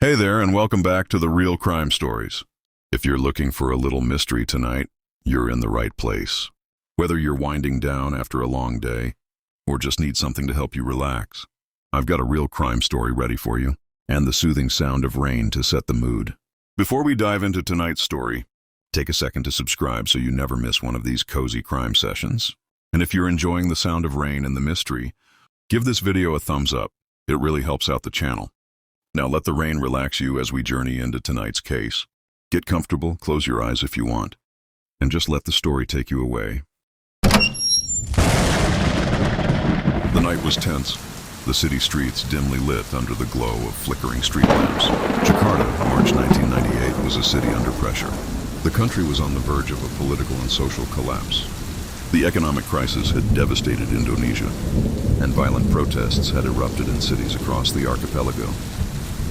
Hey there, and welcome back to the Real Crime Stories. If you're looking for a little mystery tonight, you're in the right place. Whether you're winding down after a long day, or just need something to help you relax, I've got a real crime story ready for you, and the soothing sound of rain to set the mood. Before we dive into tonight's story, take a second to subscribe so you never miss one of these cozy crime sessions. And if you're enjoying the sound of rain and the mystery, give this video a thumbs up. It really helps out the channel. Now let the rain relax you as we journey into tonight's case. Get comfortable, close your eyes if you want, and just let the story take you away. The night was tense, the city streets dimly lit under the glow of flickering street lamps. Jakarta, March 1998, was a city under pressure. The country was on the verge of a political and social collapse. The economic crisis had devastated Indonesia, and violent protests had erupted in cities across the archipelago.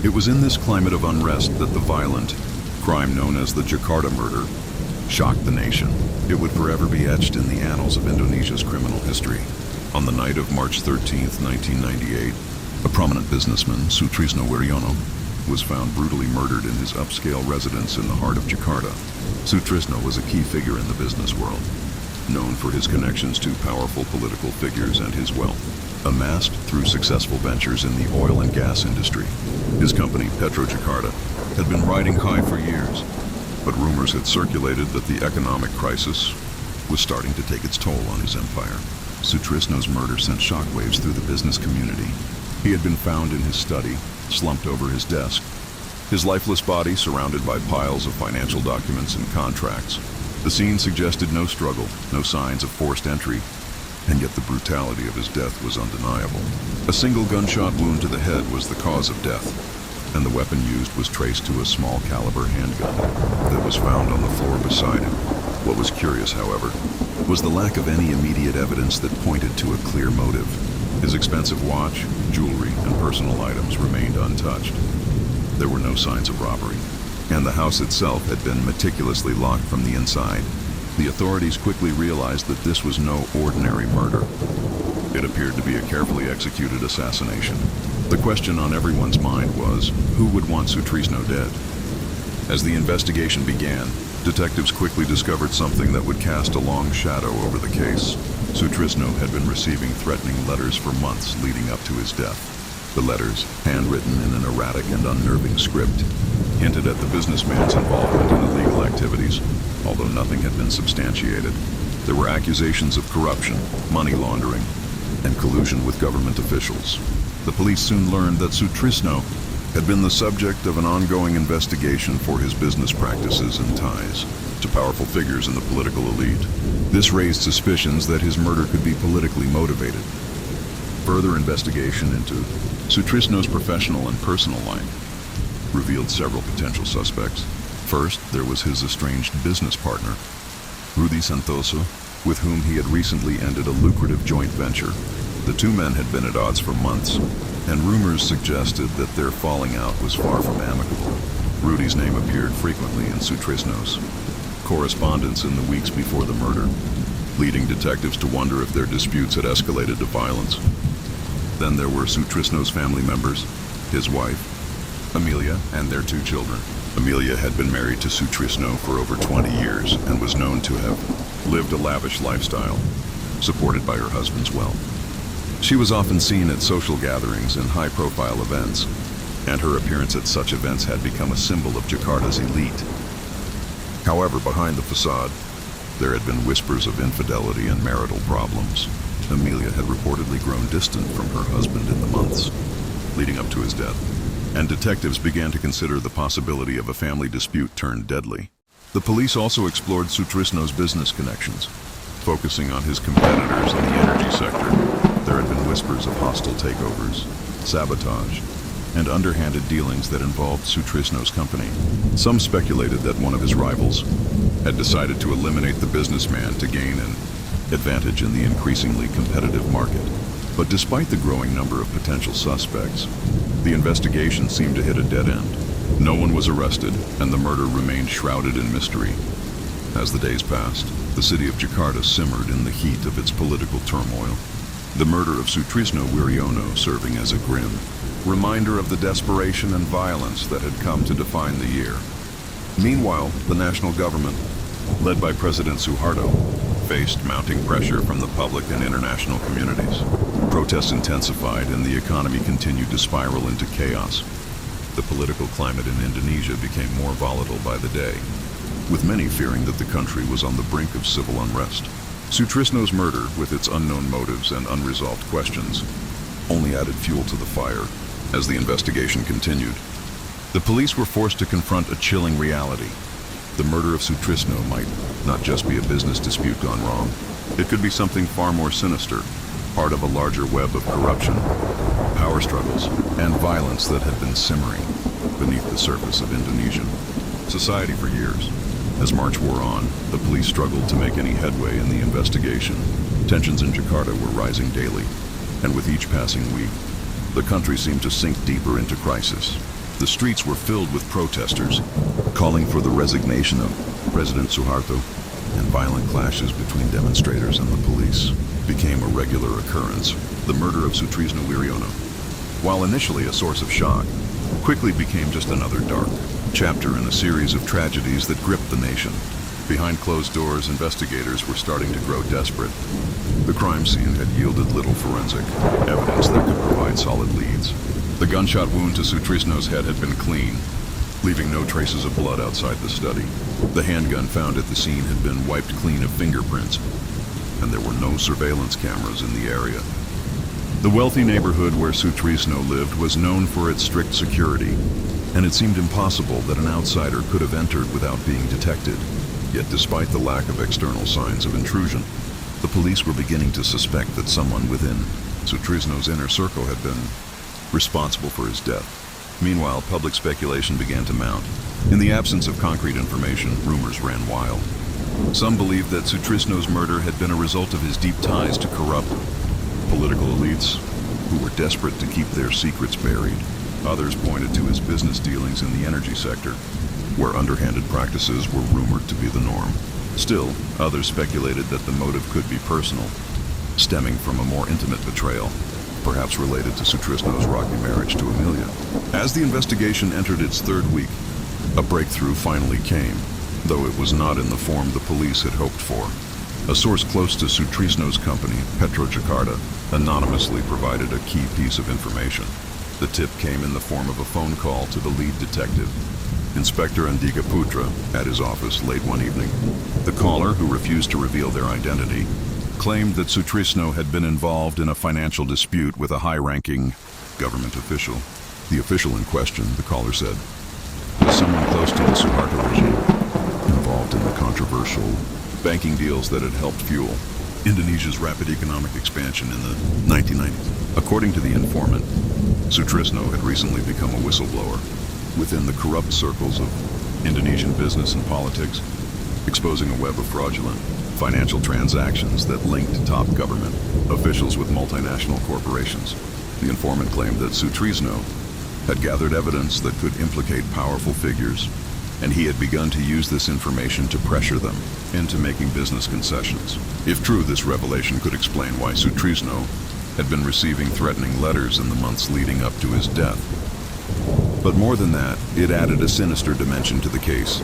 It was in this climate of unrest that the violent crime known as the Jakarta murder shocked the nation. It would forever be etched in the annals of Indonesia's criminal history. On the night of March 13, 1998, a prominent businessman, Sutrisno Wiryono, was found brutally murdered in his upscale residence in the heart of Jakarta. Sutrisno was a key figure in the business world, known for his connections to powerful political figures and his wealth, amassed through successful ventures in the oil and gas industry. His company, Petro Jakarta, had been riding high for years, but rumors had circulated that the economic crisis was starting to take its toll on his empire. Sutrisno's murder sent shockwaves through the business community. He had been found in his study, slumped over his desk, his lifeless body surrounded by piles of financial documents and contracts. The scene suggested no struggle, no signs of forced entry, and yet the brutality of his death was undeniable. A single gunshot wound to the head was the cause of death, and the weapon used was traced to a small caliber handgun that was found on the floor beside him. What was curious, however, was the lack of any immediate evidence that pointed to a clear motive. His expensive watch, jewelry, and personal items remained untouched. There were no signs of robbery, and the house itself had been meticulously locked from the inside. The authorities quickly realized that this was no ordinary murder. It appeared to be a carefully executed assassination. The question on everyone's mind was, who would want Sutrisno dead? As the investigation began, detectives quickly discovered something that would cast a long shadow over the case. Sutrisno had been receiving threatening letters for months leading up to his death. The letters, handwritten in an erratic and unnerving script, hinted at the businessman's involvement in illegal activities, although nothing had been substantiated. There were accusations of corruption, money laundering, and collusion with government officials. The police soon learned that Sutrisno had been the subject of an ongoing investigation for his business practices and ties to powerful figures in the political elite. This raised suspicions that his murder could be politically motivated. Further investigation into Sutrisno's professional and personal life revealed several potential suspects. First, there was his estranged business partner, Rudy Santoso, with whom he had recently ended a lucrative joint venture. The two men had been at odds for months, and rumors suggested that their falling out was far from amicable. Rudy's name appeared frequently in Sutrisno's correspondence in the weeks before the murder, leading detectives to wonder if their disputes had escalated to violence. Then there were Sutrisno's family members, his wife, Amelia, and their two children. Amelia had been married to Sutrisno for over 20 years and was known to have lived a lavish lifestyle, supported by her husband's wealth. She was often seen at social gatherings and high-profile events, and her appearance at such events had become a symbol of Jakarta's elite. However, behind the facade, there had been whispers of infidelity and marital problems. Amelia had reportedly grown distant from her husband in the months leading up to his death, and detectives began to consider the possibility of a family dispute turned deadly. The police also explored Sutrisno's business connections, focusing on his competitors in the energy sector. There had been whispers of hostile takeovers, sabotage, and underhanded dealings that involved Sutrisno's company. Some speculated that one of his rivals had decided to eliminate the businessman to gain an advantage in the increasingly competitive market. But despite the growing number of potential suspects, the investigation seemed to hit a dead end. No one was arrested, and the murder remained shrouded in mystery. As the days passed, the city of Jakarta simmered in the heat of its political turmoil. The murder of Sutrisno Wiryono serving as a grim reminder of the desperation and violence that had come to define the year. Meanwhile, the national government, led by President Suharto, faced mounting pressure from the public and international communities. Protests intensified and the economy continued to spiral into chaos. The political climate in Indonesia became more volatile by the day, with many fearing that the country was on the brink of civil unrest. Sutrisno's murder, with its unknown motives and unresolved questions, only added fuel to the fire as the investigation continued. The police were forced to confront a chilling reality. The murder of Sutrisno might not just be a business dispute gone wrong. It could be something far more sinister, part of a larger web of corruption, power struggles, and violence that had been simmering beneath the surface of Indonesian society for years. As March wore on, the police struggled to make any headway in the investigation. Tensions in Jakarta were rising daily, and with each passing week, the country seemed to sink deeper into crisis. The streets were filled with protesters, calling for the resignation of President Suharto, and violent clashes between demonstrators and the police became a regular occurrence. The murder of Sutrisno Wiriono, while initially a source of shock, quickly became just another dark chapter in a series of tragedies that gripped the nation. Behind closed doors, investigators were starting to grow desperate. The crime scene had yielded little forensic evidence that could provide solid leads. The gunshot wound to Sutrisno's head had been clean, leaving no traces of blood outside the study. The handgun found at the scene had been wiped clean of fingerprints, and there were no surveillance cameras in the area. The wealthy neighborhood where Sutrisno lived was known for its strict security, and it seemed impossible that an outsider could have entered without being detected. Yet despite the lack of external signs of intrusion, the police were beginning to suspect that someone within Sutrisno's inner circle had been responsible for his death. Meanwhile, public speculation began to mount. In the absence of concrete information, rumors ran wild. Some believed that Sutrisno's murder had been a result of his deep ties to corrupt political elites who were desperate to keep their secrets buried. Others pointed to his business dealings in the energy sector, where underhanded practices were rumored to be the norm. Still, others speculated that the motive could be personal, stemming from a more intimate betrayal, perhaps related to Sutrisno's rocky marriage to Amelia. As the investigation entered its third week, a breakthrough finally came, though it was not in the form the police had hoped for. A source close to Sutrisno's company, Petro Jakarta, anonymously provided a key piece of information. The tip came in the form of a phone call to the lead detective, Inspector Andika Putra, at his office late one evening. The caller, who refused to reveal their identity, claimed that Sutrisno had been involved in a financial dispute with a high-ranking government official. The official in question, the caller said, was someone close to the Suharto regime, involved in the controversial banking deals that had helped fuel Indonesia's rapid economic expansion in the 1990s. According to the informant, Sutrisno had recently become a whistleblower within the corrupt circles of Indonesian business and politics, exposing a web of fraudulent financial transactions that linked top government officials with multinational corporations. The informant claimed that Sutrisno had gathered evidence that could implicate powerful figures, and he had begun to use this information to pressure them into making business concessions. If true, this revelation could explain why Sutrisno had been receiving threatening letters in the months leading up to his death. But more than that, it added a sinister dimension to the case.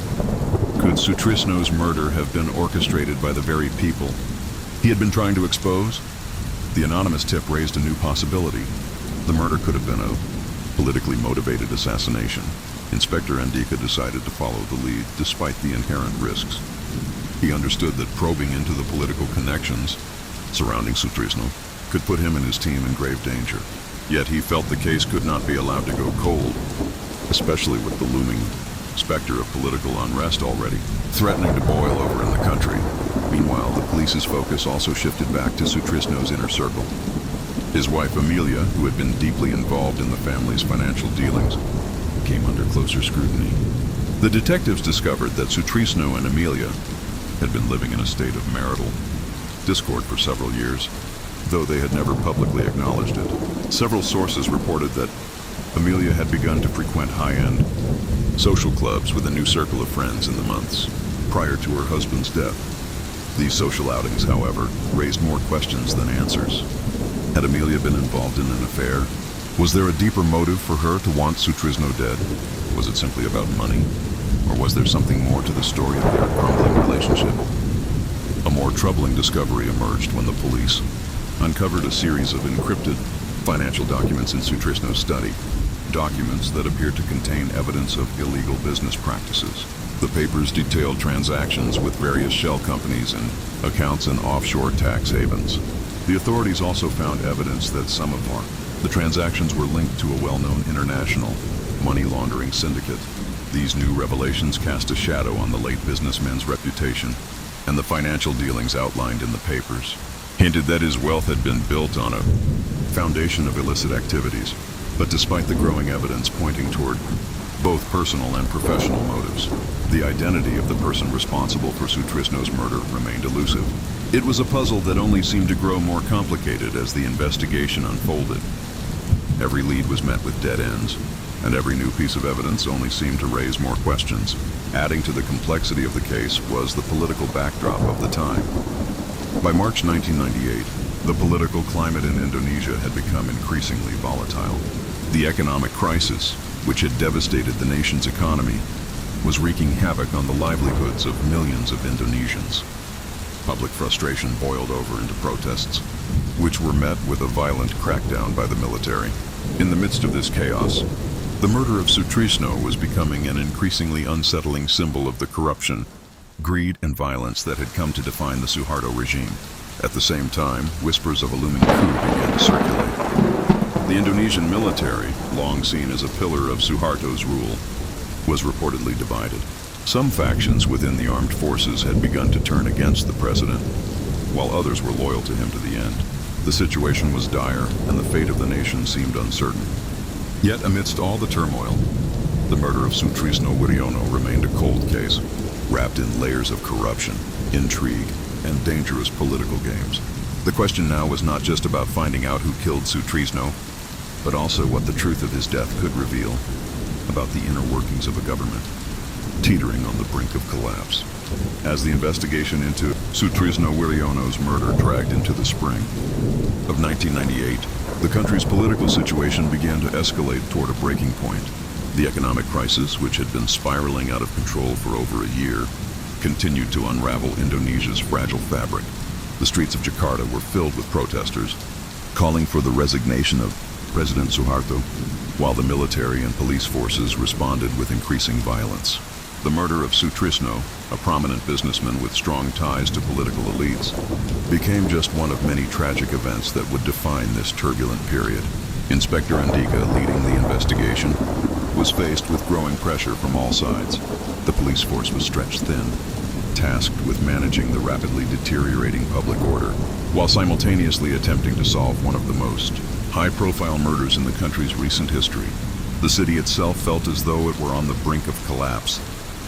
Could Sutrisno's murder have been orchestrated by the very people he had been trying to expose? The anonymous tip raised a new possibility. The murder could have been a politically motivated assassination. Inspector Andika decided to follow the lead despite the inherent risks. He understood that probing into the political connections surrounding Sutrisno could put him and his team in grave danger. Yet he felt the case could not be allowed to go cold, especially with the looming specter of political unrest already threatening to boil over in the country. Meanwhile, the police's focus also shifted back to Sutrisno's inner circle. His wife Amelia, who had been deeply involved in the family's financial dealings, came under closer scrutiny. The detectives discovered that Sutrisno and Amelia had been living in a state of marital discord for several years, though they had never publicly acknowledged it. Several sources reported that Amelia had begun to frequent high-end social clubs with a new circle of friends in the months prior to her husband's death. These social outings, however, raised more questions than answers. Had Amelia been involved in an affair, Was there a deeper motive for her to want Sutrisno dead? Was it simply about money? Or was there something more to the story of their crumbling relationship? A more troubling discovery emerged when the police uncovered a series of encrypted financial documents in Sutrisno's study, documents that appeared to contain evidence of illegal business practices. The papers detailed transactions with various shell companies and accounts in offshore tax havens. The authorities also found evidence that some of the transactions were linked to a well-known international money laundering syndicate. These new revelations cast a shadow on the late businessman's reputation, and the financial dealings outlined in the papers hinted that his wealth had been built on a foundation of illicit activities. But despite the growing evidence pointing toward both personal and professional motives, the identity of the person responsible for Sutrisno's murder remained elusive. It was a puzzle that only seemed to grow more complicated as the investigation unfolded. Every lead was met with dead ends, and every new piece of evidence only seemed to raise more questions. Adding to the complexity of the case was the political backdrop of the time. By March 1998, the political climate in Indonesia had become increasingly volatile. The economic crisis, which had devastated the nation's economy, was wreaking havoc on the livelihoods of millions of Indonesians. Public frustration boiled over into protests, which were met with a violent crackdown by the military. In the midst of this chaos, the murder of Sutrisno was becoming an increasingly unsettling symbol of the corruption, greed, and violence that had come to define the Suharto regime. At the same time, whispers of a looming coup began to circulate. The Indonesian military, long seen as a pillar of Suharto's rule, was reportedly divided. Some factions within the armed forces had begun to turn against the president, while others were loyal to him to the end. The situation was dire, and the fate of the nation seemed uncertain. Yet amidst all the turmoil, the murder of Sutrisno remained a cold case, wrapped in layers of corruption, intrigue, and dangerous political games. The question now was not just about finding out who killed Sutrisno, but also what the truth of his death could reveal about the inner workings of a government teetering on the brink of collapse. As the investigation into Sutrisno Wiryono's murder dragged into the spring of 1998, the country's political situation began to escalate toward a breaking point. The economic crisis, which had been spiraling out of control for over a year, continued to unravel Indonesia's fragile fabric. The streets of Jakarta were filled with protesters, calling for the resignation of President Suharto, while the military and police forces responded with increasing violence. The murder of Sutrisno, a prominent businessman with strong ties to political elites, became just one of many tragic events that would define this turbulent period. Inspector Andika, leading the investigation, was faced with growing pressure from all sides. The police force was stretched thin, tasked with managing the rapidly deteriorating public order, while simultaneously attempting to solve one of the most high-profile murders in the country's recent history. The city itself felt as though it were on the brink of collapse,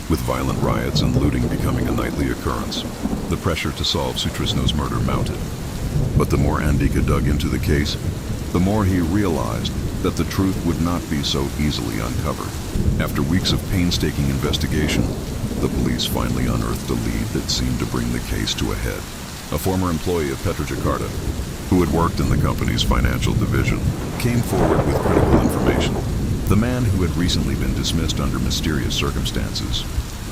with violent riots and looting becoming a nightly occurrence. The pressure to solve Sutrisno's murder mounted. But the more Andika dug into the case, the more he realized that the truth would not be so easily uncovered. After weeks of painstaking investigation, the police finally unearthed a lead that seemed to bring the case to a head. A former employee of Jakarta, who had worked in the company's financial division, came forward with critical information. The man, who had recently been dismissed under mysterious circumstances,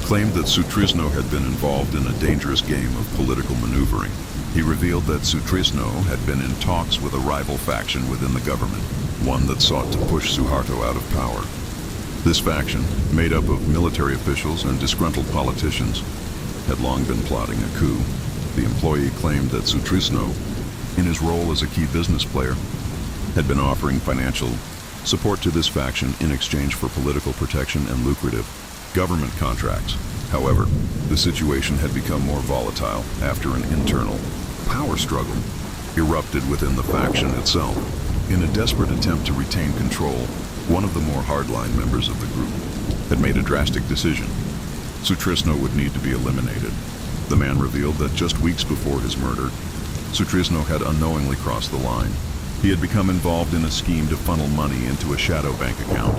claimed that Sutrisno had been involved in a dangerous game of political maneuvering. He revealed that Sutrisno had been in talks with a rival faction within the government, one that sought to push Suharto out of power. This faction, made up of military officials and disgruntled politicians, had long been plotting a coup. The employee claimed that Sutrisno, in his role as a key business player, had been offering financial support to this faction in exchange for political protection and lucrative government contracts. However, the situation had become more volatile after an internal power struggle erupted within the faction itself. In a desperate attempt to retain control, one of the more hardline members of the group had made a drastic decision. Sutrisno would need to be eliminated. The man revealed that just weeks before his murder, Sutrisno had unknowingly crossed the line. He had become involved in a scheme to funnel money into a shadow bank account,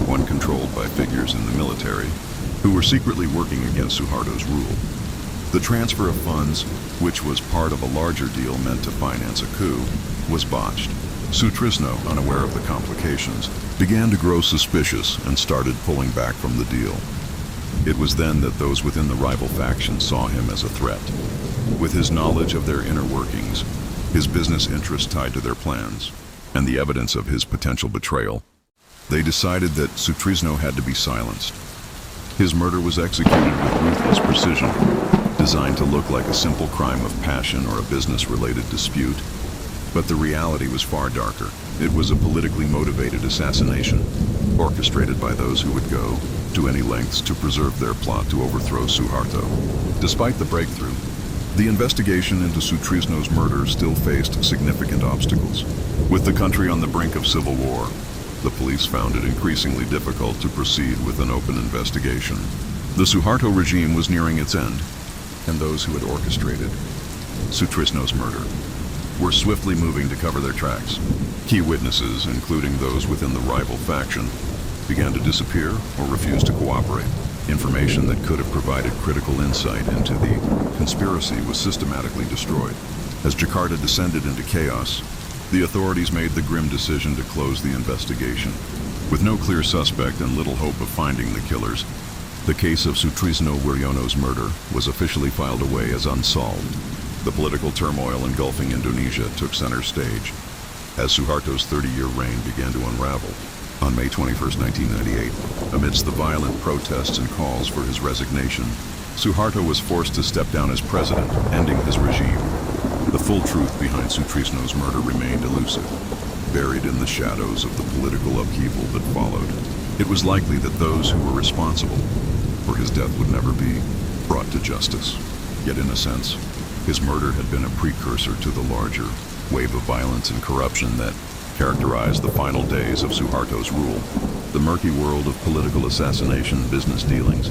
one controlled by figures in the military, who were secretly working against Suharto's rule. The transfer of funds, which was part of a larger deal meant to finance a coup, was botched. Sutrisno, unaware of the complications, began to grow suspicious and started pulling back from the deal. It was then that those within the rival faction saw him as a threat. With his knowledge of their inner workings, his business interests tied to their plans, and the evidence of his potential betrayal, they decided that Sutrisno had to be silenced. His murder was executed with ruthless precision, designed to look like a simple crime of passion or a business-related dispute. But the reality was far darker. It was a politically motivated assassination, orchestrated by those who would go to any lengths to preserve their plot to overthrow Suharto. Despite the breakthrough, the investigation into Sutrisno's murder still faced significant obstacles. With the country on the brink of civil war, the police found it increasingly difficult to proceed with an open investigation. The Suharto regime was nearing its end, and those who had orchestrated Sutrisno's murder were swiftly moving to cover their tracks. Key witnesses, including those within the rival faction, began to disappear or refuse to cooperate. Information that could have provided critical insight into the conspiracy was systematically destroyed. As Jakarta descended into chaos, the authorities made the grim decision to close the investigation. With no clear suspect and little hope of finding the killers, the case of Sutrisno Wiryono's murder was officially filed away as unsolved. The political turmoil engulfing Indonesia took center stage as Suharto's 30-year reign began to unravel. On May 21, 1998, amidst the violent protests and calls for his resignation, Suharto was forced to step down as president, ending his regime. The full truth behind Sutrisno's murder remained elusive, buried in the shadows of the political upheaval that followed. It was likely that those who were responsible for his death would never be brought to justice. Yet in a sense, his murder had been a precursor to the larger wave of violence and corruption that characterized the final days of Suharto's rule. The murky world of political assassination, business dealings,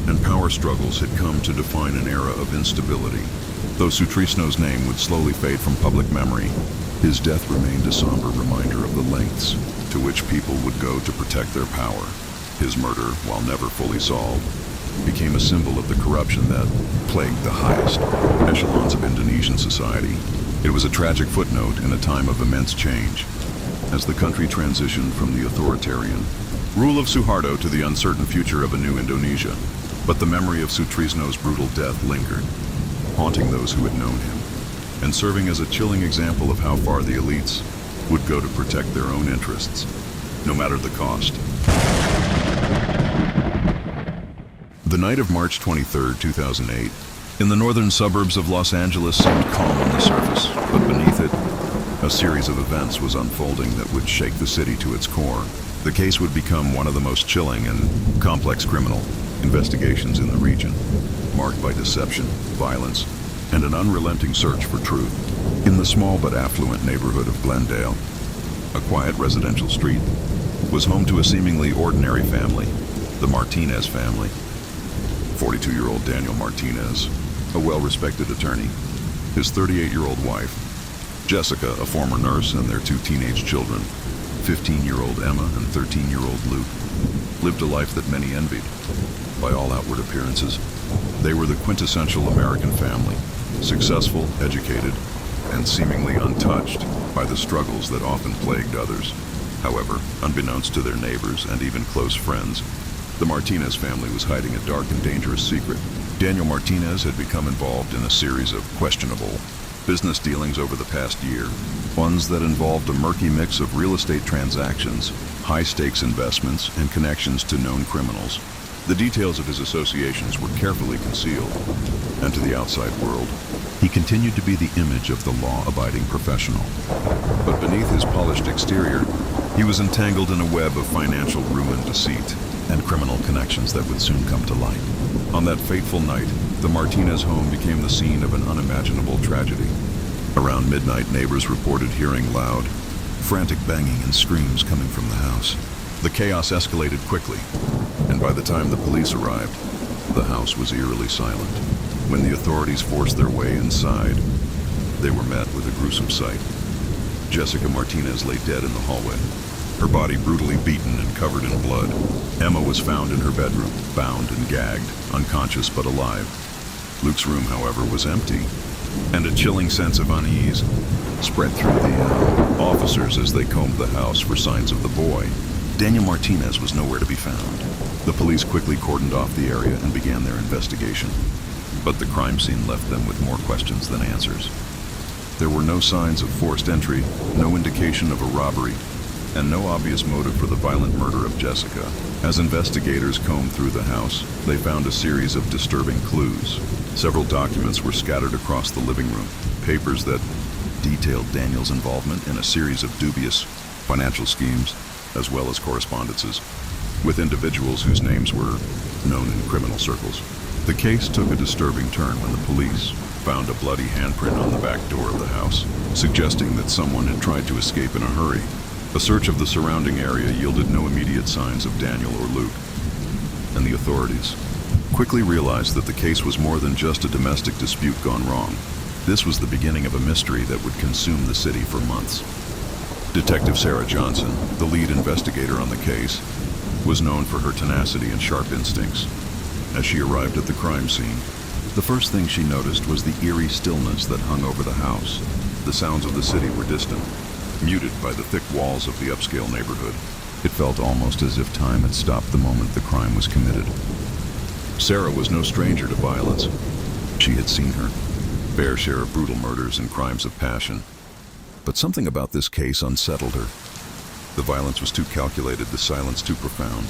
and power struggles had come to define an era of instability. Though Sutrisno's name would slowly fade from public memory, his death remained a somber reminder of the lengths to which people would go to protect their power. His murder, while never fully solved, became a symbol of the corruption that plagued the highest echelons of Indonesian society. It was a tragic footnote in a time of immense change, as the country transitioned from the authoritarian rule of Suharto to the uncertain future of a new Indonesia. But the memory of Sutrisno's brutal death lingered, haunting those who had known him, and serving as a chilling example of how far the elites would go to protect their own interests, no matter the cost. The night of March 23, 2008, in the northern suburbs of Los Angeles seemed calm on the surface, but beneath it, a series of events was unfolding that would shake the city to its core. The case would become one of the most chilling and complex criminal investigations in the region, marked by deception, violence, and an unrelenting search for truth. In the small but affluent neighborhood of Glendale, a quiet residential street was home to a seemingly ordinary family, the Martinez family. 42-year-old Daniel Martinez, a well-respected attorney, his 38-year-old wife, Jessica, a former nurse, and their two teenage children, 15-year-old Emma and 13-year-old Luke, lived a life that many envied. By all outward appearances, they were the quintessential American family, successful, educated, and seemingly untouched by the struggles that often plagued others. However, unbeknownst to their neighbors and even close friends, the Martinez family was hiding a dark and dangerous secret. Daniel Martinez had become involved in a series of questionable business dealings over the past year, ones that involved a murky mix of real estate transactions, high-stakes investments, and connections to known criminals. The details of his associations were carefully concealed, and to the outside world, he continued to be the image of the law-abiding professional. But beneath his polished exterior, he was entangled in a web of financial ruin, deceit, and criminal connections that would soon come to light. On that fateful night, the Martinez home became the scene of an unimaginable tragedy. Around midnight, neighbors reported hearing loud, frantic banging and screams coming from the house. The chaos escalated quickly, and by the time the police arrived, the house was eerily silent. When the authorities forced their way inside, they were met with a gruesome sight. Jessica Martinez lay dead in the hallway, her body brutally beaten and covered in blood. Emma was found in her bedroom, bound and gagged, unconscious but alive. Luke's room, however, was empty, and a chilling sense of unease spread through the officers as they combed the house for signs of the boy. Daniel Martinez was nowhere to be found. The police quickly cordoned off the area and began their investigation. But the crime scene left them with more questions than answers. There were no signs of forced entry, no indication of a robbery, and no obvious motive for the violent murder of Jessica. As investigators combed through the house, they found a series of disturbing clues. Several documents were scattered across the living room, papers that detailed Daniel's involvement in a series of dubious financial schemes, as well as correspondences with individuals whose names were known in criminal circles. The case took a disturbing turn when the police found a bloody handprint on the back door of the house, suggesting that someone had tried to escape in a hurry. A search of the surrounding area yielded no immediate signs of Daniel or Luke, and the authorities quickly realized that the case was more than just a domestic dispute gone wrong. This was the beginning of a mystery that would consume the city for months. Detective Sarah Johnson, the lead investigator on the case, was known for her tenacity and sharp instincts. As she arrived at the crime scene, the first thing she noticed was the eerie stillness that hung over the house. The sounds of the city were distant, muted by the thick walls of the upscale neighborhood. It felt almost as if time had stopped the moment the crime was committed. Sarah was no stranger to violence. She had seen her fair share of brutal murders and crimes of passion. But something about this case unsettled her. The violence was too calculated, the silence too profound.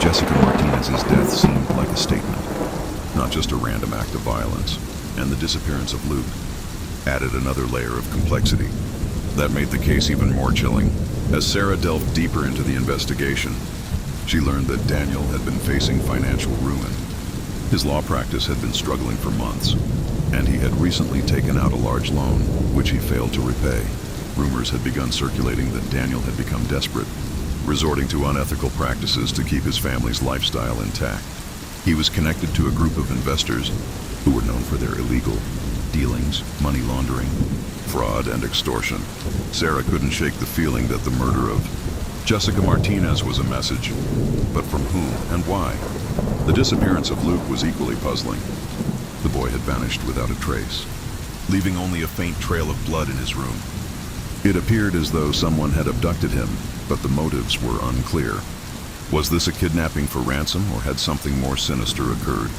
Jessica Martinez's death seemed like a statement, not just a random act of violence. And the disappearance of Luke added another layer of complexity. That made the case even more chilling. As Sarah delved deeper into the investigation, she learned that Daniel had been facing financial ruin. His law practice had been struggling for months, and he had recently taken out a large loan, which he failed to repay. Rumors had begun circulating that Daniel had become desperate, resorting to unethical practices to keep his family's lifestyle intact. He was connected to a group of investors who were known for their illegal dealings, money laundering, fraud, and extortion. Sarah couldn't shake the feeling that the murder of Jessica Martinez was a message, but from whom and why? The disappearance of Luke was equally puzzling. The boy had vanished without a trace, leaving only a faint trail of blood in his room. It appeared as though someone had abducted him, but the motives were unclear. Was this a kidnapping for ransom, or had something more sinister occurred?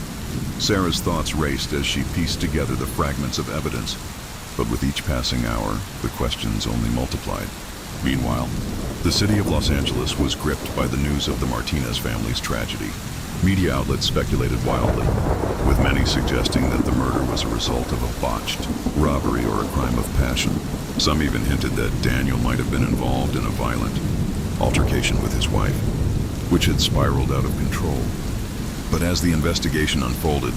Sarah's thoughts raced as she pieced together the fragments of evidence, but with each passing hour, the questions only multiplied. Meanwhile, the city of Los Angeles was gripped by the news of the Martinez family's tragedy. Media outlets speculated wildly, with many suggesting that the murder was a result of a botched robbery or a crime of passion. Some even hinted that Daniel might have been involved in a violent altercation with his wife, which had spiraled out of control. But as the investigation unfolded,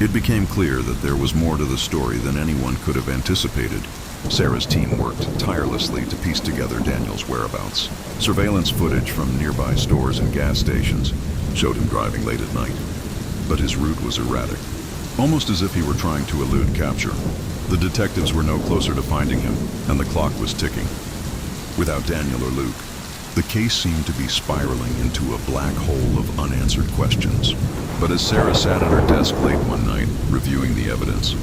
it became clear that there was more to the story than anyone could have anticipated. Sarah's team worked tirelessly to piece together Daniel's whereabouts. Surveillance footage from nearby stores and gas stations showed him driving late at night, but his route was erratic, almost as if he were trying to elude capture. The detectives were no closer to finding him, and the clock was ticking. Without Daniel or Luke, the case seemed to be spiraling into a black hole of unanswered questions. But as Sarah sat at her desk late one night, reviewing the evidence,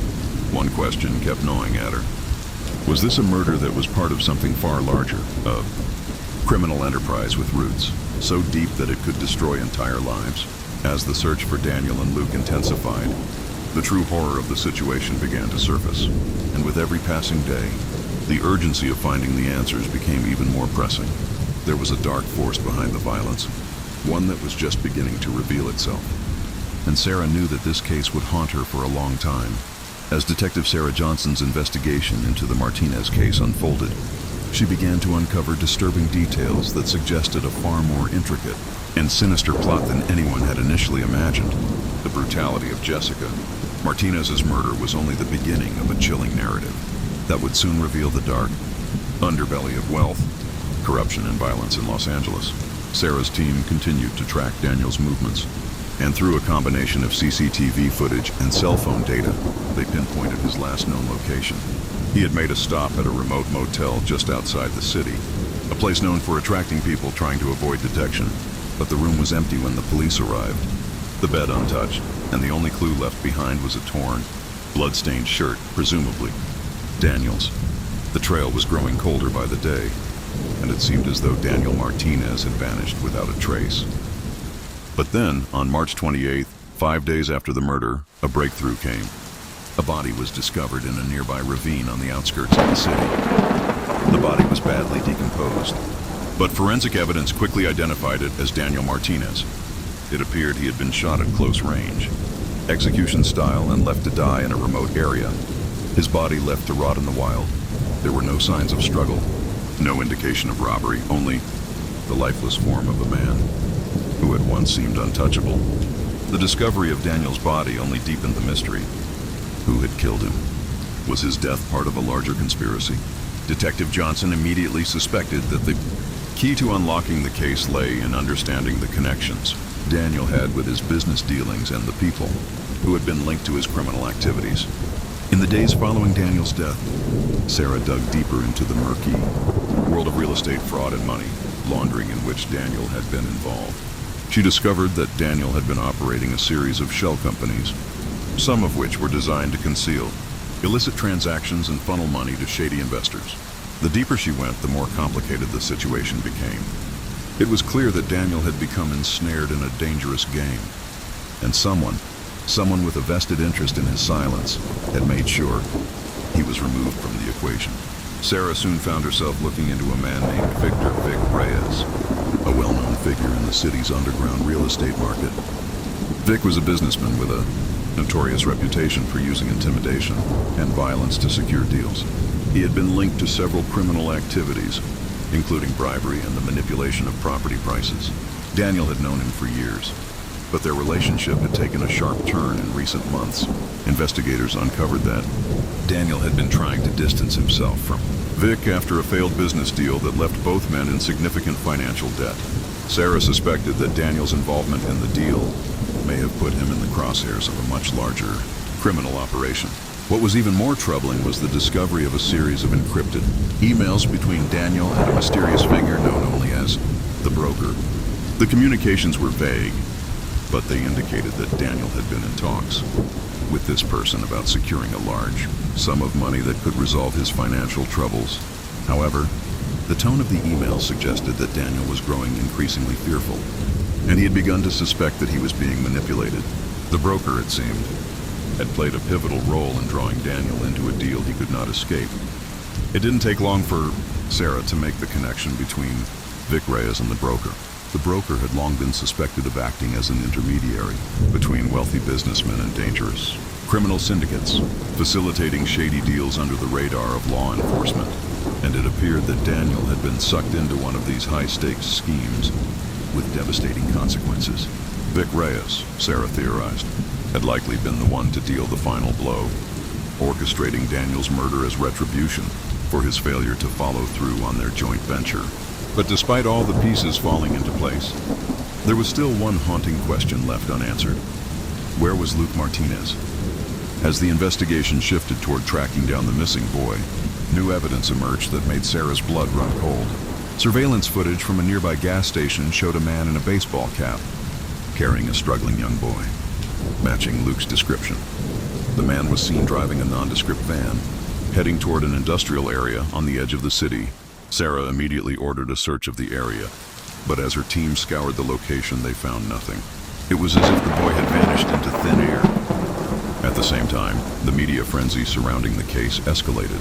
one question kept gnawing at her. Was this a murder that was part of something far larger, a criminal enterprise with roots so deep that it could destroy entire lives? As the search for Daniel and Luke intensified, the true horror of the situation began to surface. And with every passing day, the urgency of finding the answers became even more pressing. There was a dark force behind the violence, one that was just beginning to reveal itself. And Sarah knew that this case would haunt her for a long time. As Detective Sarah Johnson's investigation into the Martinez case unfolded, she began to uncover disturbing details that suggested a far more intricate and sinister plot than anyone had initially imagined. The brutality of Jessica Martinez's murder was only the beginning of a chilling narrative that would soon reveal the dark underbelly of wealth, corruption, and violence in Los Angeles. Sarah's team continued to track Daniel's movements, and through a combination of CCTV footage and cell phone data, they pinpointed his last known location. He had made a stop at a remote motel just outside the city, a place known for attracting people trying to avoid detection. But the room was empty when the police arrived, the bed untouched, and the only clue left behind was a torn, blood-stained shirt, presumably Daniel's. The trail was growing colder by the day, and it seemed as though Daniel Martinez had vanished without a trace. But then, on March 28th, 5 days after the murder, a breakthrough came. A body was discovered in a nearby ravine on the outskirts of the city. The body was badly decomposed, but forensic evidence quickly identified it as Daniel Martinez. It appeared he had been shot at close range, execution style, and left to die in a remote area. His body left to rot in the wild. There were no signs of struggle, no indication of robbery, only the lifeless form of a man who had once seemed untouchable. The discovery of Daniel's body only deepened the mystery. Who had killed him? Was his death part of a larger conspiracy? Detective Johnson immediately suspected that the key to unlocking the case lay in understanding the connections Daniel had with his business dealings and the people who had been linked to his criminal activities. In the days following Daniel's death, Sarah dug deeper into the murky world of real estate fraud and money laundering in which Daniel had been involved. She discovered that Daniel had been operating a series of shell companies, some of which were designed to conceal illicit transactions and funnel money to shady investors. The deeper she went, the more complicated the situation became. It was clear that Daniel had become ensnared in a dangerous game, and someone with a vested interest in his silence had made sure he was removed from the equation. Sarah soon found herself looking into a man named Vic Reyes, a well-known figure in the city's underground real estate market. Vic was a businessman with a notorious reputation for using intimidation and violence to secure deals. He had been linked to several criminal activities, including bribery and the manipulation of property prices. Daniel had known him for years, but their relationship had taken a sharp turn in recent months. Investigators uncovered that Daniel had been trying to distance himself from Vic after a failed business deal that left both men in significant financial debt. Sarah suspected that Daniel's involvement in the deal may have put him in the crosshairs of a much larger criminal operation. What was even more troubling was the discovery of a series of encrypted emails between Daniel and a mysterious figure known only as the broker. The communications were vague, but they indicated that Daniel had been in talks with this person about securing a large sum of money that could resolve his financial troubles. However, the tone of the email suggested that Daniel was growing increasingly fearful, and he had begun to suspect that he was being manipulated. The broker, it seemed, had played a pivotal role in drawing Daniel into a deal he could not escape. It didn't take long for Sarah to make the connection between Vic Reyes and the broker. The broker had long been suspected of acting as an intermediary between wealthy businessmen and dangerous criminal syndicates, facilitating shady deals under the radar of law enforcement. And it appeared that Daniel had been sucked into one of these high-stakes schemes with devastating consequences. Vic Reyes, Sarah theorized, had likely been the one to deal the final blow, orchestrating Daniel's murder as retribution for his failure to follow through on their joint venture. But despite all the pieces falling into place, there was still one haunting question left unanswered. Where was Luke Martinez? As the investigation shifted toward tracking down the missing boy, new evidence emerged that made Sarah's blood run cold. Surveillance footage from a nearby gas station showed a man in a baseball cap, carrying a struggling young boy, matching Luke's description. The man was seen driving a nondescript van, heading toward an industrial area on the edge of the city. Sarah immediately ordered a search of the area, but as her team scoured the location, they found nothing. It was as if the boy had vanished into thin air. At the same time, the media frenzy surrounding the case escalated.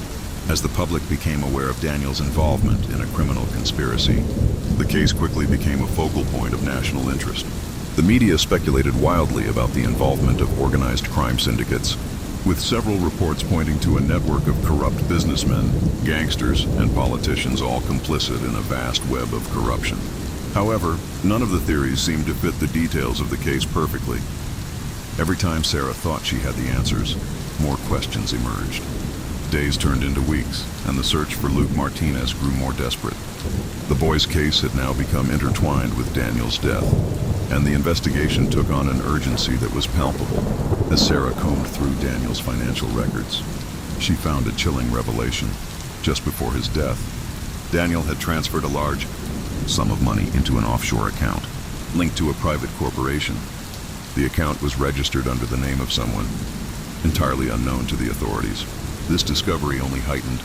As the public became aware of Daniel's involvement in a criminal conspiracy, the case quickly became a focal point of national interest. The media speculated wildly about the involvement of organized crime syndicates, with several reports pointing to a network of corrupt businessmen, gangsters, and politicians all complicit in a vast web of corruption. However, none of the theories seemed to fit the details of the case perfectly. Every time Sarah thought she had the answers, more questions emerged. Days turned into weeks, and the search for Luke Martinez grew more desperate. The boy's case had now become intertwined with Daniel's death, and the investigation took on an urgency that was palpable. As Sarah combed through Daniel's financial records, she found a chilling revelation. Just before his death, Daniel had transferred a large sum of money into an offshore account, linked to a private corporation. The account was registered under the name of someone entirely unknown to the authorities. This discovery only heightened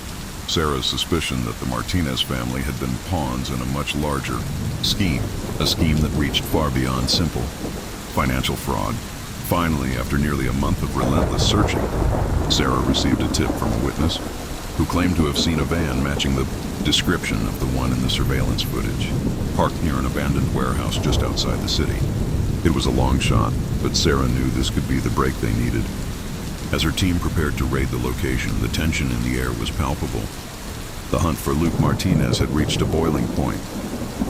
Sarah's suspicion that the Martinez family had been pawns in a much larger scheme, a scheme that reached far beyond simple financial fraud. Finally, after nearly a month of relentless searching, Sarah received a tip from a witness who claimed to have seen a van matching the description of the one in the surveillance footage, parked near an abandoned warehouse just outside the city. It was a long shot, but Sarah knew this could be the break they needed. As her team prepared to raid the location, the tension in the air was palpable. The hunt for Luke Martinez had reached a boiling point.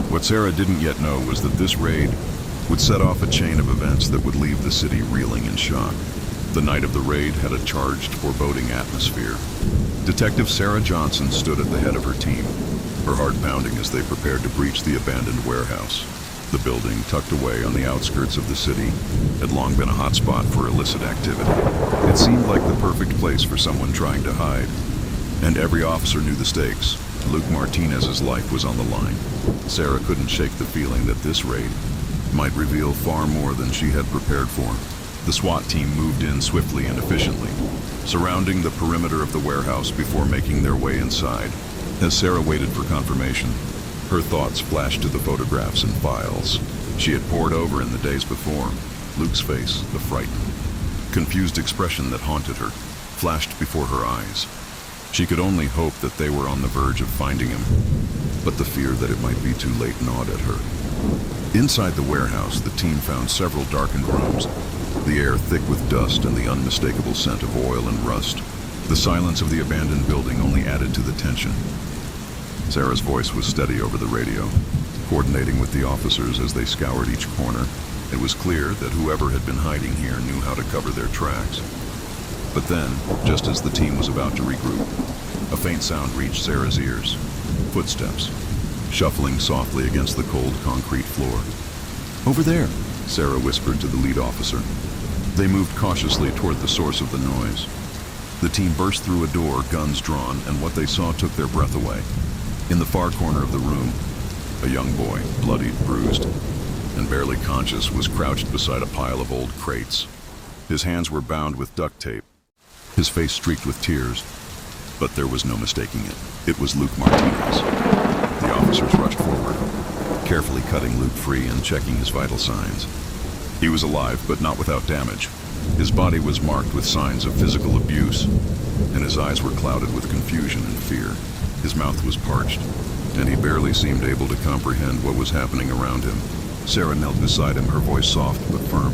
What Sarah didn't yet know was that this raid would set off a chain of events that would leave the city reeling in shock. The night of the raid had a charged, foreboding atmosphere. Detective Sarah Johnson stood at the head of her team, her heart pounding as they prepared to breach the abandoned warehouse. The building, tucked away on the outskirts of the city, had long been a hotspot for illicit activity. It seemed like the perfect place for someone trying to hide. And every officer knew the stakes. Luke Martinez's life was on the line. Sarah couldn't shake the feeling that this raid might reveal far more than she had prepared for. The SWAT team moved in swiftly and efficiently, surrounding the perimeter of the warehouse before making their way inside. As Sarah waited for confirmation, her thoughts flashed to the photographs and files she had pored over in the days before. Luke's face, the frightened, confused expression that haunted her, flashed before her eyes. She could only hope that they were on the verge of finding him, but the fear that it might be too late gnawed at her. Inside the warehouse, the team found several darkened rooms, the air thick with dust and the unmistakable scent of oil and rust. The silence of the abandoned building only added to the tension. Sarah's voice was steady over the radio, coordinating with the officers as they scoured each corner. It was clear that whoever had been hiding here knew how to cover their tracks. But then, just as the team was about to regroup, a faint sound reached Sarah's ears. Footsteps, shuffling softly against the cold concrete floor. "Over there," Sarah whispered to the lead officer. They moved cautiously toward the source of the noise. The team burst through a door, guns drawn, and what they saw took their breath away. In the far corner of the room, a young boy, bloodied, bruised, and barely conscious, was crouched beside a pile of old crates. His hands were bound with duct tape, his face streaked with tears, but there was no mistaking it. It was Luke Martinez. The officers rushed forward, carefully cutting Luke free and checking his vital signs. He was alive, but not without damage. His body was marked with signs of physical abuse, and his eyes were clouded with confusion and fear. His mouth was parched, and he barely seemed able to comprehend what was happening around him. Sarah knelt beside him, her voice soft but firm.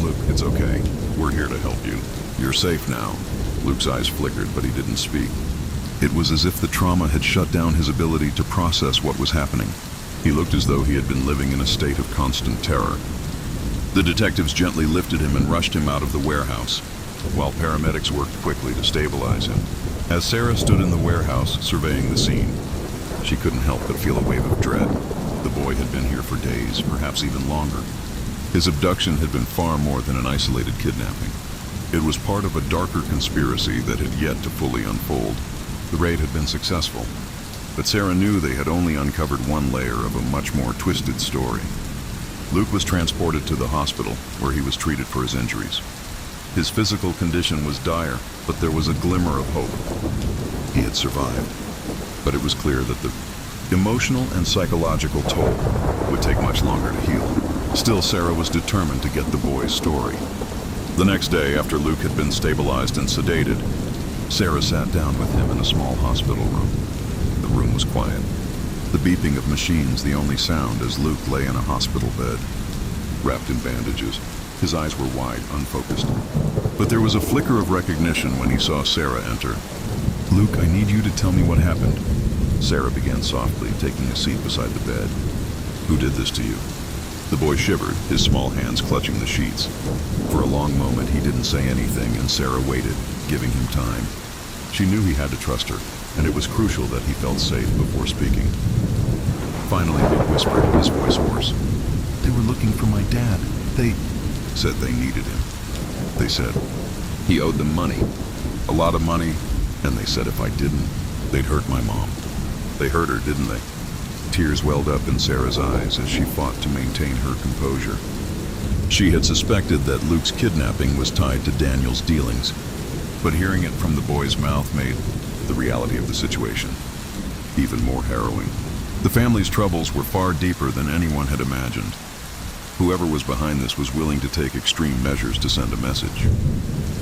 "Luke, it's okay. We're here to help you. You're safe now." Luke's eyes flickered, but he didn't speak. It was as if the trauma had shut down his ability to process what was happening. He looked as though he had been living in a state of constant terror. The detectives gently lifted him and rushed him out of the warehouse, while paramedics worked quickly to stabilize him. As Sarah stood in the warehouse, surveying the scene, she couldn't help but feel a wave of dread. The boy had been here for days, perhaps even longer. His abduction had been far more than an isolated kidnapping. It was part of a darker conspiracy that had yet to fully unfold. The raid had been successful, but Sarah knew they had only uncovered one layer of a much more twisted story. Luke was transported to the hospital, where he was treated for his injuries. His physical condition was dire, but there was a glimmer of hope. He had survived, but it was clear that the emotional and psychological toll would take much longer to heal. Still, Sarah was determined to get the boy's story. The next day, after Luke had been stabilized and sedated, Sarah sat down with him in a small hospital room. The room was quiet, the beeping of machines the only sound as Luke lay in a hospital bed, wrapped in bandages. His eyes were wide, unfocused. But there was a flicker of recognition when he saw Sarah enter. "Luke, I need you to tell me what happened," Sarah began softly, taking a seat beside the bed. "Who did this to you?" The boy shivered, his small hands clutching the sheets. For a long moment, he didn't say anything, and Sarah waited, giving him time. She knew he had to trust her, and it was crucial that he felt safe before speaking. Finally, Luke whispered, his voice hoarse. "They were looking for my dad. They said they needed him. They said he owed them money, a lot of money, and they said if I didn't, they'd hurt my mom. They hurt her, didn't they?" Tears welled up in Sarah's eyes as she fought to maintain her composure. She had suspected that Luke's kidnapping was tied to Daniel's dealings, but hearing it from the boy's mouth made the reality of the situation even more harrowing. The family's troubles were far deeper than anyone had imagined. Whoever was behind this was willing to take extreme measures to send a message.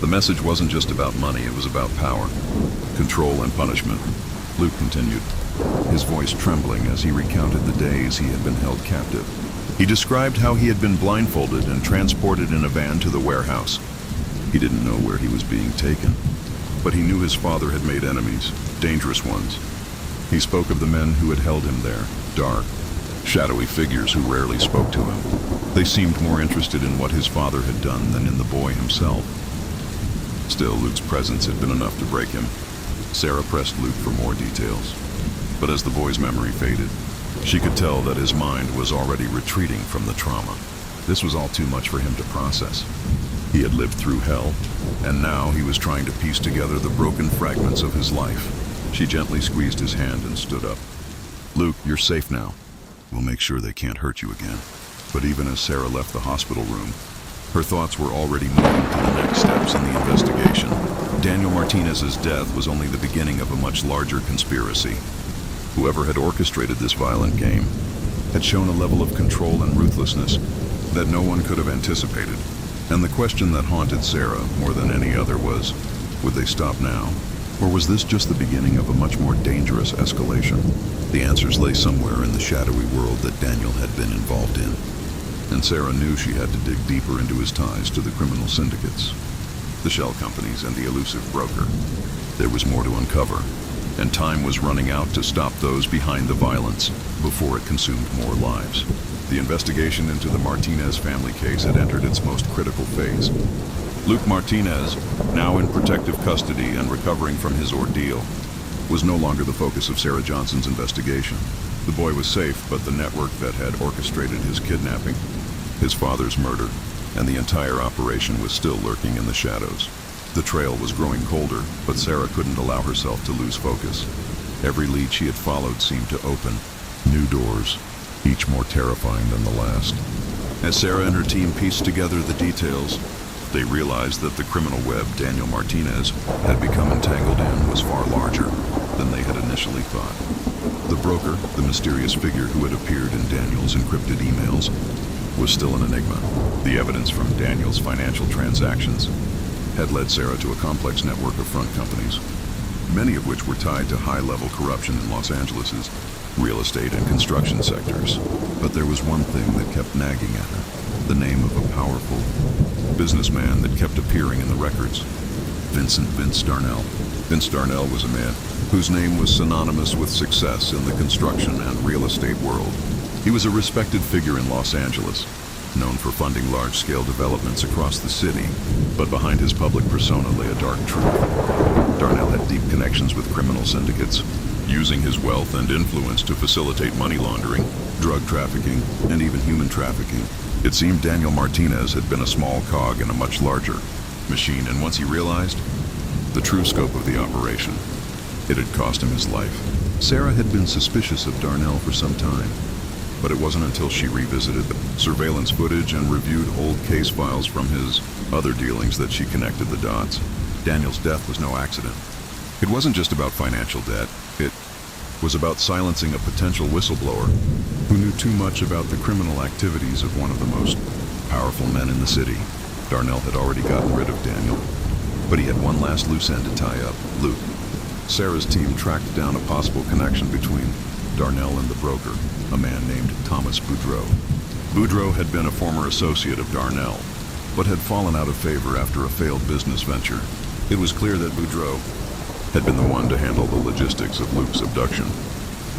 The message wasn't just about money, it was about power, control, and punishment. Luke continued, his voice trembling as he recounted the days he had been held captive. He described how he had been blindfolded and transported in a van to the warehouse. He didn't know where he was being taken, but he knew his father had made enemies, dangerous ones. He spoke of the men who had held him there, dark, shadowy figures who rarely spoke to him. They seemed more interested in what his father had done than in the boy himself. Still, Luke's presence had been enough to break him. Sarah pressed Luke for more details, but as the boy's memory faded, she could tell that his mind was already retreating from the trauma. This was all too much for him to process. He had lived through hell, and now he was trying to piece together the broken fragments of his life. She gently squeezed his hand and stood up. Luke, you're safe now. We'll make sure they can't hurt you again. But even as Sarah left the hospital room, her thoughts were already moving to the next steps in the investigation. Daniel Martinez's death was only the beginning of a much larger conspiracy. Whoever had orchestrated this violent game had shown a level of control and ruthlessness that no one could have anticipated. And the question that haunted Sarah more than any other was, would they stop now? Or was this just the beginning of a much more dangerous escalation? The answers lay somewhere in the shadowy world that Daniel had been involved in. And Sarah knew she had to dig deeper into his ties to the criminal syndicates, the shell companies, and the elusive broker. There was more to uncover, and time was running out to stop those behind the violence before it consumed more lives. The investigation into the Martinez family case had entered its most critical phase. Luke Martinez, now in protective custody and recovering from his ordeal, was no longer the focus of Sarah Johnson's investigation. The boy was safe, but the network that had orchestrated his kidnapping, his father's murder, and the entire operation was still lurking in the shadows. The trail was growing colder, but Sarah couldn't allow herself to lose focus. Every lead she had followed seemed to open new doors, each more terrifying than the last. As Sarah and her team pieced together the details, they realized that the criminal web Daniel Martinez had become entangled in was far larger than they had initially thought. The broker, the mysterious figure who had appeared in Daniel's encrypted emails, was still an enigma. The evidence from Daniel's financial transactions had led Sarah to a complex network of front companies, many of which were tied to high-level corruption in Los Angeles's real estate and construction sectors. But there was one thing that kept nagging at her, the name of a powerful businessman that kept appearing in the records. Vince Darnell. Vince Darnell was a man whose name was synonymous with success in the construction and real estate world. He was a respected figure in Los Angeles, known for funding large-scale developments across the city, but behind his public persona lay a dark truth. Darnell had deep connections with criminal syndicates, using his wealth and influence to facilitate money laundering, drug trafficking, and even human trafficking. It seemed Daniel Martinez had been a small cog in a much larger machine, and once he realized the true scope of the operation, it had cost him his life. Sarah had been suspicious of Darnell for some time, but it wasn't until she revisited the surveillance footage and reviewed old case files from his other dealings that she connected the dots. Daniel's death was no accident. It wasn't just about financial debt. It was about silencing a potential whistleblower who knew too much about the criminal activities of one of the most powerful men in the city. Darnell had already gotten rid of Daniel, but he had one last loose end to tie up, Luke. Sarah's team tracked down a possible connection between Darnell and the broker, a man named Thomas Boudreau. Boudreau had been a former associate of Darnell, but had fallen out of favor after a failed business venture. It was clear that Boudreau had been the one to handle the logistics of Luke's abduction.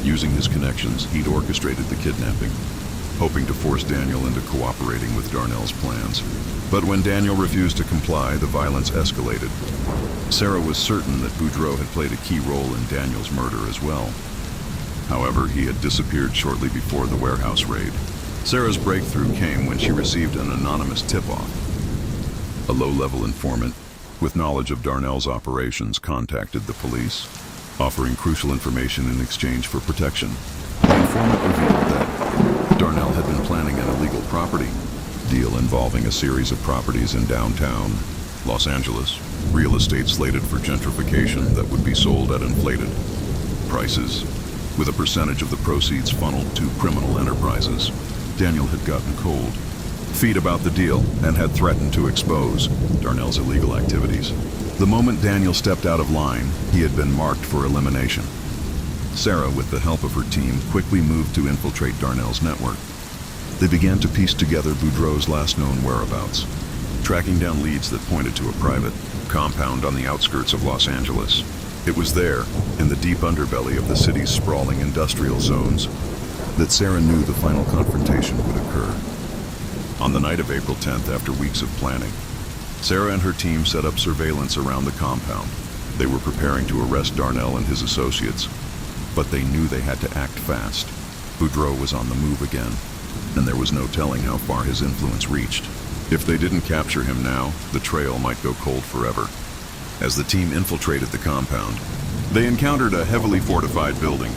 Using his connections, he'd orchestrated the kidnapping, hoping to force Daniel into cooperating with Darnell's plans. But when Daniel refused to comply, the violence escalated. Sarah was certain that Boudreau had played a key role in Daniel's murder as well. However, he had disappeared shortly before the warehouse raid. Sarah's breakthrough came when she received an anonymous tip-off. A low-level informant with knowledge of Darnell's operations contacted the police, offering crucial information in exchange for protection. The informant revealed that Darnell had been planning an illegal property deal involving a series of properties in downtown Los Angeles, real estate slated for gentrification that would be sold at inflated prices, with a percentage of the proceeds funneled to criminal enterprises. Daniel had gotten cold feet about the deal and had threatened to expose Darnell's illegal activities. The moment Daniel stepped out of line, he had been marked for elimination. Sarah, with the help of her team, quickly moved to infiltrate Darnell's network. They began to piece together Boudreaux's last known whereabouts, tracking down leads that pointed to a private compound on the outskirts of Los Angeles. It was there, in the deep underbelly of the city's sprawling industrial zones, that Sarah knew the final confrontation would occur. On the night of April 10th, after weeks of planning, Sarah and her team set up surveillance around the compound. They were preparing to arrest Darnell and his associates, but they knew they had to act fast. Boudreaux was on the move again, and there was no telling how far his influence reached. If they didn't capture him now, the trail might go cold forever. As the team infiltrated the compound, they encountered a heavily fortified building.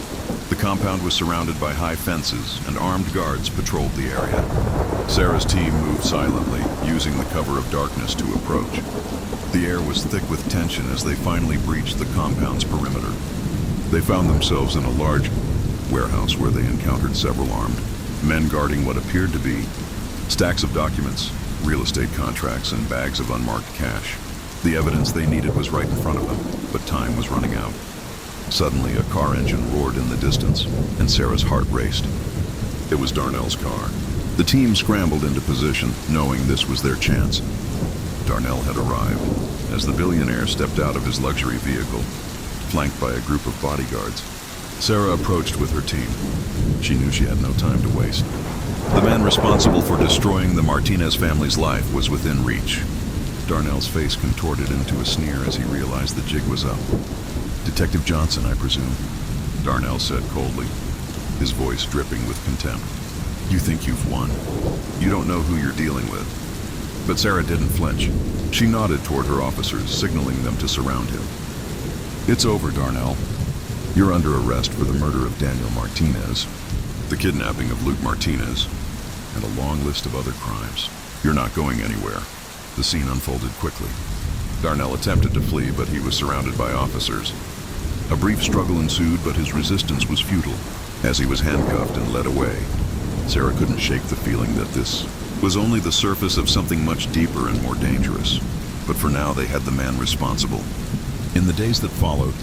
The compound was surrounded by high fences, and armed guards patrolled the area. Sarah's team moved silently, using the cover of darkness to approach. The air was thick with tension as they finally breached the compound's perimeter. They found themselves in a large warehouse where they encountered several armed men guarding what appeared to be stacks of documents, real estate contracts, and bags of unmarked cash. The evidence they needed was right in front of them, but time was running out. Suddenly, a car engine roared in the distance, and Sarah's heart raced. It was Darnell's car. The team scrambled into position, knowing this was their chance. Darnell had arrived. As the billionaire stepped out of his luxury vehicle, flanked by a group of bodyguards, Sarah approached with her team. She knew she had no time to waste. The man responsible for destroying the Martinez family's life was within reach. Darnell's face contorted into a sneer as he realized the jig was up. "Detective Johnson, I presume?" Darnell said coldly, his voice dripping with contempt. "You think you've won. You don't know who you're dealing with." But Sarah didn't flinch. She nodded toward her officers, signaling them to surround him. "It's over, Darnell. You're under arrest for the murder of Daniel Martinez, the kidnapping of Luke Martinez, and a long list of other crimes. You're not going anywhere." The scene unfolded quickly. Darnell attempted to flee, but he was surrounded by officers. A brief struggle ensued, but his resistance was futile as he was handcuffed and led away. Sarah couldn't shake the feeling that this was only the surface of something much deeper and more dangerous. But for now, they had the man responsible. In the days that followed,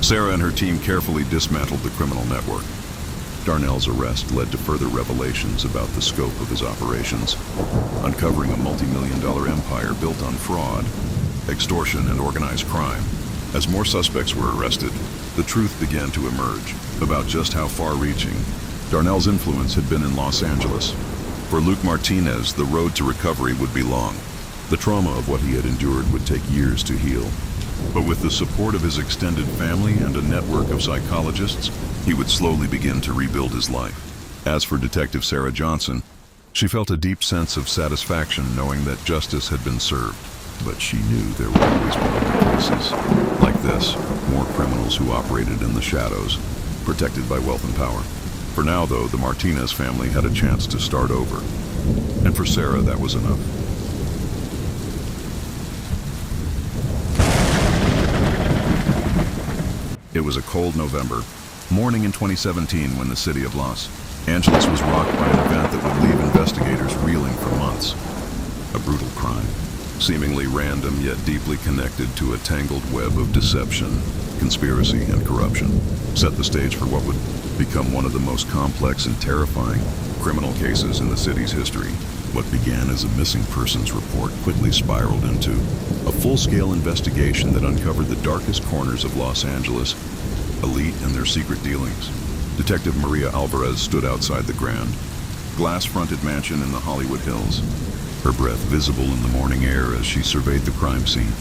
Sarah and her team carefully dismantled the criminal network. Darnell's arrest led to further revelations about the scope of his operations, uncovering a multi-million-dollar empire built on fraud, extortion, and organized crime. As more suspects were arrested, the truth began to emerge about just how far-reaching Darnell's influence had been in Los Angeles. For Luke Martinez, the road to recovery would be long. The trauma of what he had endured would take years to heal. But with the support of his extended family and a network of psychologists, he would slowly begin to rebuild his life. As for Detective Sarah Johnson, she felt a deep sense of satisfaction knowing that justice had been served. But she knew there would always be more cases like this, more criminals who operated in the shadows, protected by wealth and power. For now, though, the Martinez family had a chance to start over. And for Sarah, that was enough. It was a cold November morning in 2017 when the city of Los Angeles was rocked by an event that would leave investigators reeling for months. A brutal crime, seemingly random yet deeply connected to a tangled web of deception, conspiracy, and corruption, set the stage for what would become one of the most complex and terrifying criminal cases in the city's history. What began as a missing persons report quickly spiraled into a full-scale investigation that uncovered the darkest corners of Los Angeles, elite and their secret dealings. Detective Maria Alvarez stood outside the grand, glass-fronted mansion in the Hollywood Hills, her breath visible in the morning air as she surveyed the crime scene.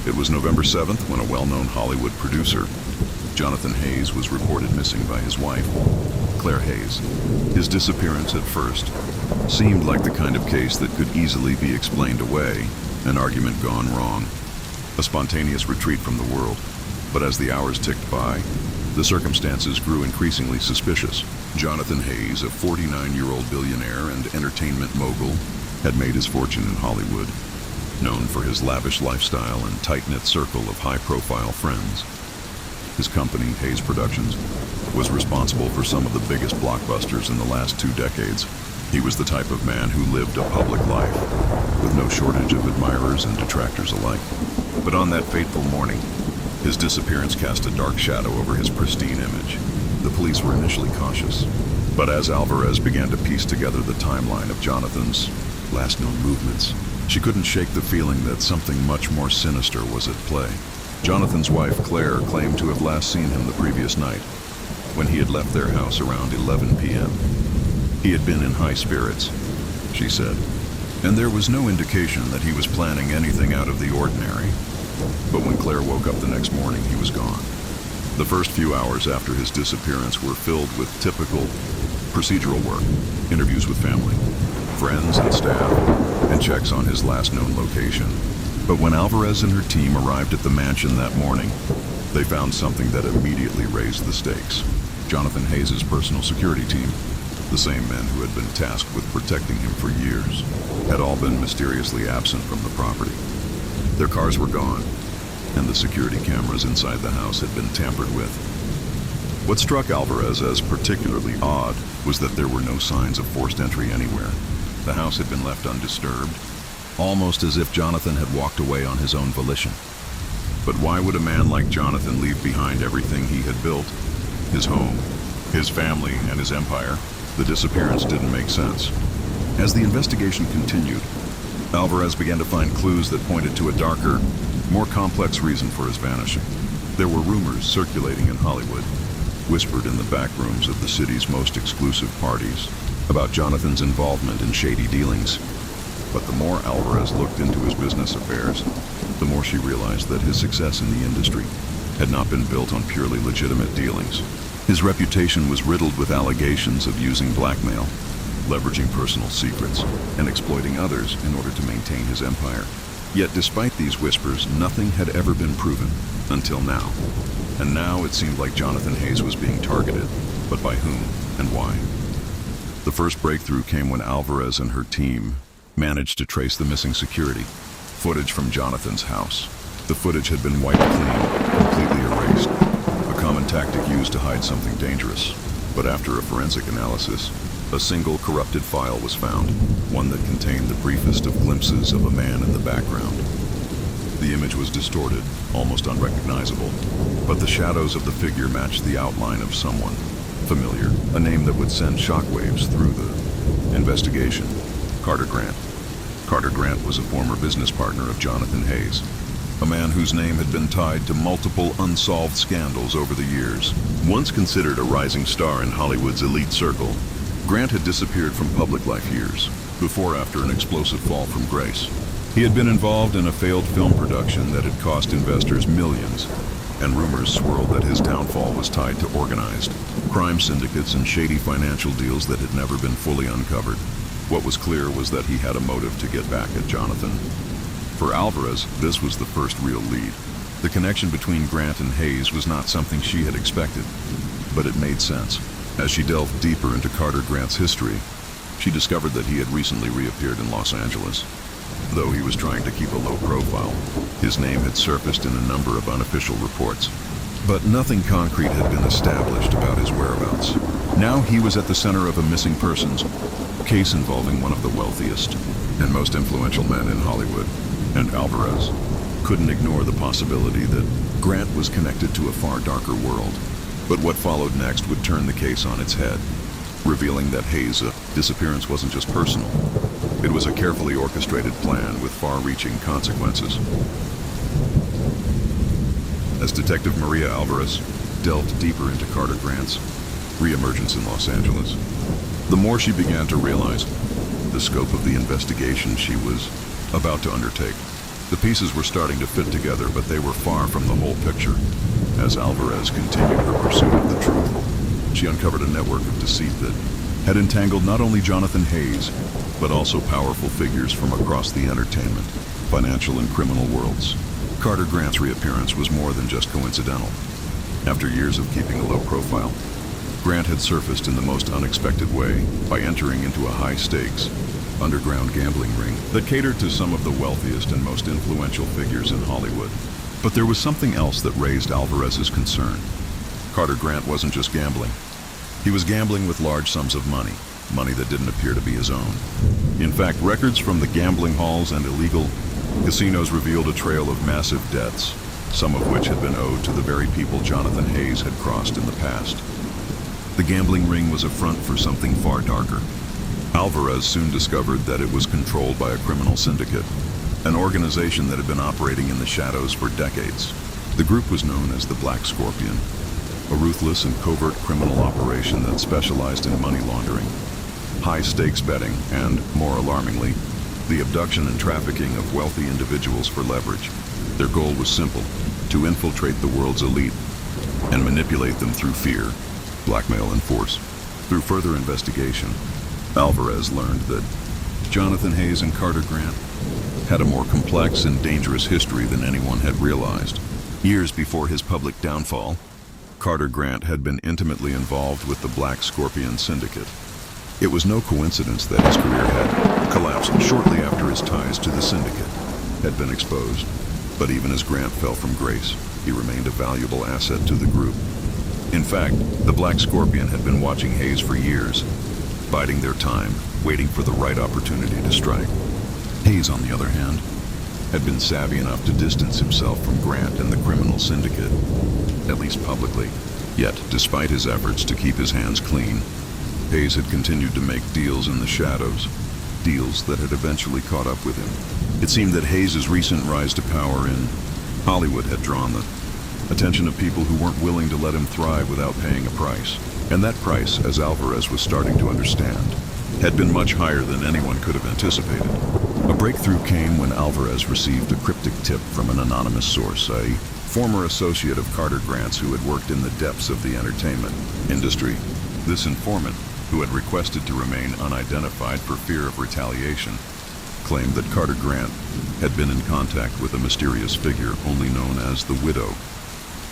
It was November 7th when a well-known Hollywood producer, Jonathan Hayes, was reported missing by his wife, Claire Hayes. His disappearance at first seemed like the kind of case that could easily be explained away, an argument gone wrong, a spontaneous retreat from the world. But as the hours ticked by, the circumstances grew increasingly suspicious. Jonathan Hayes, a 49-year-old billionaire and entertainment mogul, had made his fortune in Hollywood. known for his lavish lifestyle and tight-knit circle of high-profile friends. His company, Hayes Productions, was responsible for some of the biggest blockbusters in the last 2 decades. He was the type of man who lived a public life, with no shortage of admirers and detractors alike. But on that fateful morning, his disappearance cast a dark shadow over his pristine image. The police were initially cautious, but as Alvarez began to piece together the timeline of Jonathan's last known movements, she couldn't shake the feeling that something much more sinister was at play. Jonathan's wife, Claire, claimed to have last seen him the previous night, when he had left their house around 11 p.m. He had been in high spirits, she said, and there was no indication that he was planning anything out of the ordinary. But when Claire woke up the next morning, he was gone. The first few hours after his disappearance were filled with typical procedural work, interviews with family, friends and staff, and checks on his last known location. But when Alvarez and her team arrived at the mansion that morning, they found something that immediately raised the stakes. Jonathan Hayes' personal security team, the same men who had been tasked with protecting him for years, had all been mysteriously absent from the property. Their cars were gone, and the security cameras inside the house had been tampered with. What struck Alvarez as particularly odd was that there were no signs of forced entry anywhere. The house had been left undisturbed, almost as if Jonathan had walked away on his own volition. But why would a man like Jonathan leave behind everything he had built? His home, his family, and his empire? The disappearance didn't make sense. As the investigation continued, Alvarez began to find clues that pointed to a darker, more complex reason for his vanishing. There were rumors circulating in Hollywood, whispered in the back rooms of the city's most exclusive parties, about Jonathan's involvement in shady dealings. But the more Alvarez looked into his business affairs, the more she realized that his success in the industry had not been built on purely legitimate dealings. His reputation was riddled with allegations of using blackmail, leveraging personal secrets, and exploiting others in order to maintain his empire. Yet despite these whispers, nothing had ever been proven, until now. And now it seemed like Jonathan Hayes was being targeted, but by whom and why? The first breakthrough came when Alvarez and her team managed to trace the missing security footage from Jonathan's house. The footage had been wiped clean, completely erased, a common tactic used to hide something dangerous. But after a forensic analysis, a single corrupted file was found, one that contained the briefest of glimpses of a man in the background. The image was distorted, almost unrecognizable, but the shadows of the figure matched the outline of someone familiar, a name that would send shockwaves through the investigation. Carter Grant. Carter Grant was a former business partner of Jonathan Hayes, a man whose name had been tied to multiple unsolved scandals over the years. Once considered a rising star in Hollywood's elite circle, Grant had disappeared from public life years before after an explosive fall from grace. He had been involved in a failed film production that had cost investors millions, and rumors swirled that his downfall was tied to organized crime syndicates and shady financial deals that had never been fully uncovered. What was clear was that he had a motive to get back at Jonathan. For Alvarez, this was the first real lead. The connection between Grant and Hayes was not something she had expected, but it made sense. As she delved deeper into Carter Grant's history, she discovered that he had recently reappeared in Los Angeles. Though he was trying to keep a low profile, his name had surfaced in a number of unofficial reports. But nothing concrete had been established about his whereabouts. Now he was at the center of a missing persons case involving one of the wealthiest and most influential men in Hollywood, and Alvarez couldn't ignore the possibility that Grant was connected to a far darker world. But what followed next would turn the case on its head, revealing that Hayes' disappearance wasn't just personal. It was a carefully orchestrated plan with far-reaching consequences. As Detective Maria Alvarez delved deeper into Carter Grant's reemergence in Los Angeles, the more she began to realize the scope of the investigation she was about to undertake. The pieces were starting to fit together, but they were far from the whole picture. As Alvarez continued her pursuit of the truth, she uncovered a network of deceit that had entangled not only Jonathan Hayes, but also powerful figures from across the entertainment, financial, and criminal worlds. Carter Grant's reappearance was more than just coincidental. After years of keeping a low profile, Grant had surfaced in the most unexpected way by entering into a high-stakes, underground gambling ring that catered to some of the wealthiest and most influential figures in Hollywood. But there was something else that raised Alvarez's concern. Carter Grant wasn't just gambling. He was gambling with large sums of money, money that didn't appear to be his own. In fact, records from the gambling halls and illegal casinos revealed a trail of massive debts, some of which had been owed to the very people Jonathan Hayes had crossed in the past. The gambling ring was a front for something far darker. Alvarez soon discovered that it was controlled by a criminal syndicate, an organization that had been operating in the shadows for decades. The group was known as the Black Scorpion, a ruthless and covert criminal operation that specialized in money laundering, high-stakes betting, and, more alarmingly, the abduction and trafficking of wealthy individuals for leverage. Their goal was simple: to infiltrate the world's elite and manipulate them through fear, blackmail, and force. Through further investigation, Alvarez learned that Jonathan Hayes and Carter Grant had a more complex and dangerous history than anyone had realized. Years before his public downfall, Carter Grant had been intimately involved with the Black Scorpion Syndicate. It was no coincidence that his career had collapsed shortly after his ties to the syndicate had been exposed. But even as Grant fell from grace, he remained a valuable asset to the group. In fact, the Black Scorpion had been watching Hayes for years, biding their time, waiting for the right opportunity to strike. Hayes, on the other hand, had been savvy enough to distance himself from Grant and the criminal syndicate, at least publicly. Yet, despite his efforts to keep his hands clean, Hayes had continued to make deals in the shadows, deals that had eventually caught up with him. It seemed that Hayes' recent rise to power in Hollywood had drawn the attention of people who weren't willing to let him thrive without paying a price. And that price, as Alvarez was starting to understand, had been much higher than anyone could have anticipated. A breakthrough came when Alvarez received a cryptic tip from an anonymous source, a former associate of Carter Grant's who had worked in the depths of the entertainment industry. This informant, who had requested to remain unidentified for fear of retaliation, claimed that Carter Grant had been in contact with a mysterious figure only known as the Widow.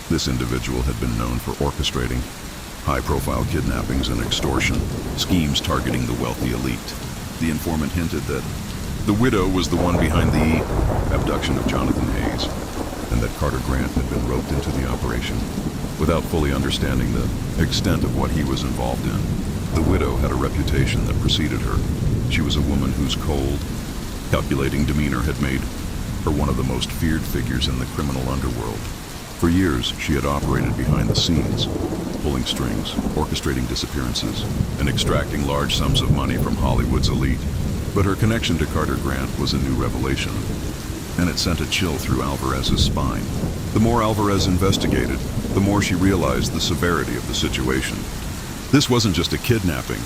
This individual had been known for orchestrating high-profile kidnappings and extortion, schemes targeting the wealthy elite. The informant hinted that the Widow was the one behind the abduction of Jonathan Hayes, and that Carter Grant had been roped into the operation. Without fully understanding the extent of what he was involved in, the Widow had a reputation that preceded her. She was a woman whose cold, calculating demeanor had made her one of the most feared figures in the criminal underworld. For years, she had operated behind the scenes, pulling strings, orchestrating disappearances, and extracting large sums of money from Hollywood's elite. But her connection to Carter Grant was a new revelation, and it sent a chill through Alvarez's spine. The more Alvarez investigated, the more she realized the severity of the situation. This wasn't just a kidnapping.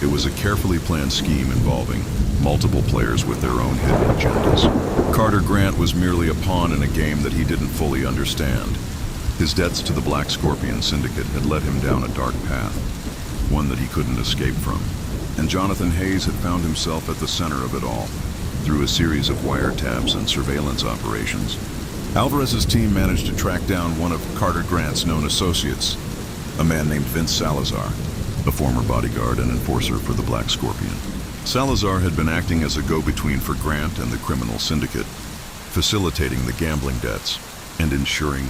It was a carefully planned scheme involving multiple players with their own hidden agendas. Carter Grant was merely a pawn in a game that he didn't fully understand. His debts to the Black Scorpion Syndicate had led him down a dark path, one that he couldn't escape from. And Jonathan Hayes had found himself at the center of it all, through a series of wiretaps and surveillance operations. Alvarez's team managed to track down one of Carter Grant's known associates, a man named Vince Salazar, a former bodyguard and enforcer for the Black Scorpion. Salazar had been acting as a go-between for Grant and the criminal syndicate, facilitating the gambling debts and ensuring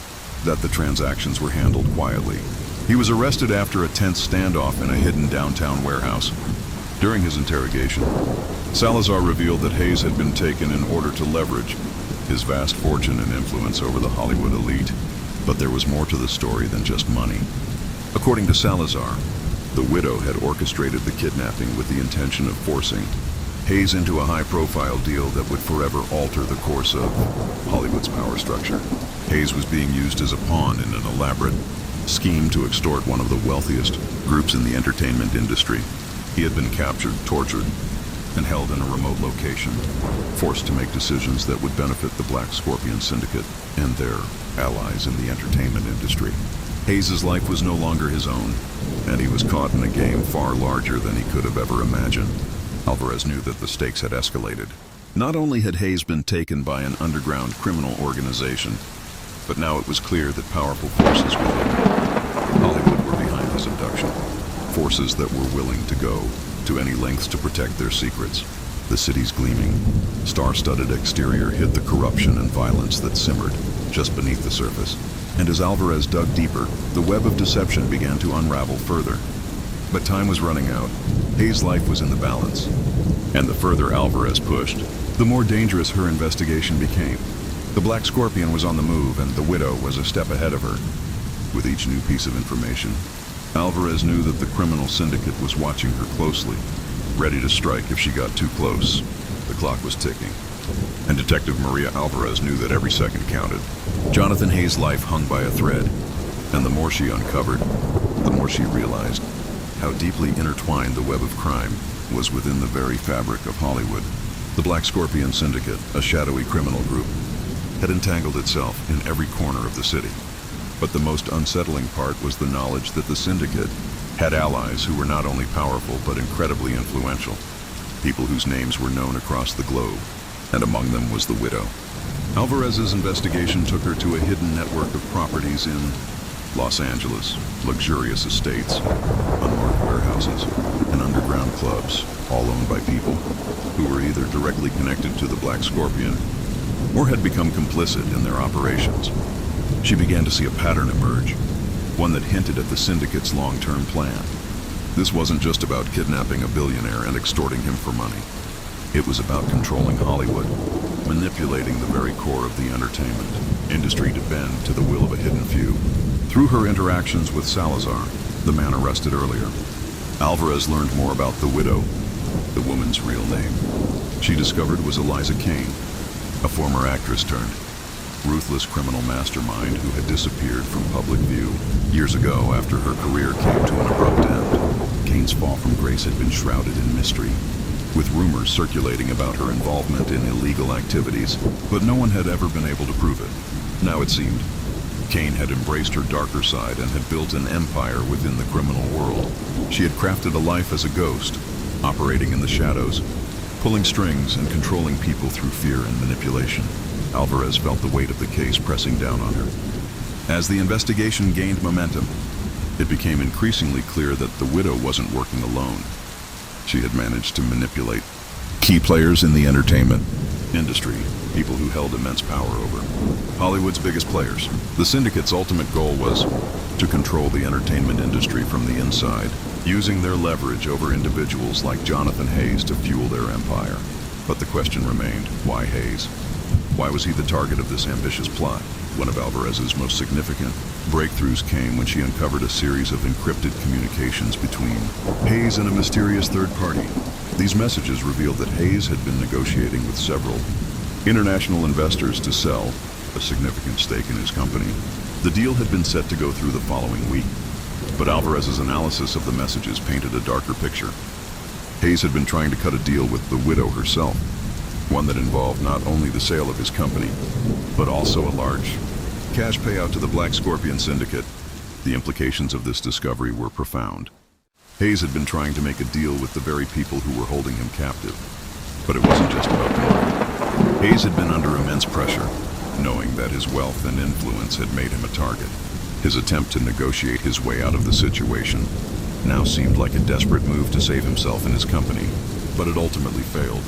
that the transactions were handled quietly. He was arrested after a tense standoff in a hidden downtown warehouse. During his interrogation, Salazar revealed that Hayes had been taken in order to leverage his vast fortune and influence over the Hollywood elite. But there was more to the story than just money. According to Salazar, the Widow had orchestrated the kidnapping with the intention of forcing Hayes into a high-profile deal that would forever alter the course of Hollywood's power structure. Hayes was being used as a pawn in an elaborate scheme to extort one of the wealthiest groups in the entertainment industry. He had been captured, tortured, and held in a remote location, forced to make decisions that would benefit the Black Scorpion Syndicate and their allies in the entertainment industry. Hayes' life was no longer his own, and he was caught in a game far larger than he could have ever imagined. Alvarez knew that the stakes had escalated. Not only had Hayes been taken by an underground criminal organization, but now it was clear that powerful forces within Hollywood were behind his abduction. Forces that were willing to go to any lengths to protect their secrets. The city's gleaming, star-studded exterior hid the corruption and violence that simmered just beneath the surface. And as Alvarez dug deeper, the web of deception began to unravel further. But time was running out. Hayes' life was in the balance. And the further Alvarez pushed, the more dangerous her investigation became. The Black Scorpion was on the move, and the widow was a step ahead of her. With each new piece of information, Alvarez knew that the criminal syndicate was watching her closely, ready to strike if she got too close. The clock was ticking, and Detective Maria Alvarez knew that every second counted. Jonathan Hayes' life hung by a thread, and the more she uncovered, the more she realized how deeply intertwined the web of crime was within the very fabric of Hollywood. The Black Scorpion Syndicate, a shadowy criminal group, had entangled itself in every corner of the city. But the most unsettling part was the knowledge that the syndicate had allies who were not only powerful but incredibly influential, people whose names were known across the globe, and among them was the widow. Alvarez's investigation took her to a hidden network of properties in Los Angeles, luxurious estates, unmarked warehouses, and underground clubs, all owned by people who were either directly connected to the Black Scorpion or had become complicit in their operations. She began to see a pattern emerge, one that hinted at the syndicate's long-term plan. This wasn't just about kidnapping a billionaire and extorting him for money. It was about controlling Hollywood, manipulating the very core of the entertainment industry to bend to the will of a hidden few. Through her interactions with Salazar, the man arrested earlier, Alvarez learned more about the widow, the woman's real name. She discovered was Eliza Kane, a former actress turned ruthless criminal mastermind who had disappeared from public view years ago after her career came to an abrupt end. Kane's fall from grace had been shrouded in mystery, with rumors circulating about her involvement in illegal activities, but no one had ever been able to prove it. Now it seemed Kane had embraced her darker side and had built an empire within the criminal world. She had crafted a life as a ghost, operating in the shadows, pulling strings and controlling people through fear and manipulation. Alvarez felt the weight of the case pressing down on her. As the investigation gained momentum, it became increasingly clear that the widow wasn't working alone. She had managed to manipulate key players in the entertainment industry, people who held immense power over Hollywood's biggest players. The syndicate's ultimate goal was to control the entertainment industry from the inside, using their leverage over individuals like Jonathan Hayes to fuel their empire. But the question remained, why Hayes? Why was he the target of this ambitious plot? One of Alvarez's most significant breakthroughs came when she uncovered a series of encrypted communications between Hayes and a mysterious third party. These messages revealed that Hayes had been negotiating with several international investors to sell a significant stake in his company. The deal had been set to go through the following week, but Alvarez's analysis of the messages painted a darker picture. Hayes had been trying to cut a deal with the widow herself, one that involved not only the sale of his company, but also a large cash payout to the Black Scorpion Syndicate. The implications of this discovery were profound. Hayes had been trying to make a deal with the very people who were holding him captive. But it wasn't just about the money. Hayes had been under immense pressure, knowing that his wealth and influence had made him a target. His attempt to negotiate his way out of the situation now seemed like a desperate move to save himself and his company, but it ultimately failed.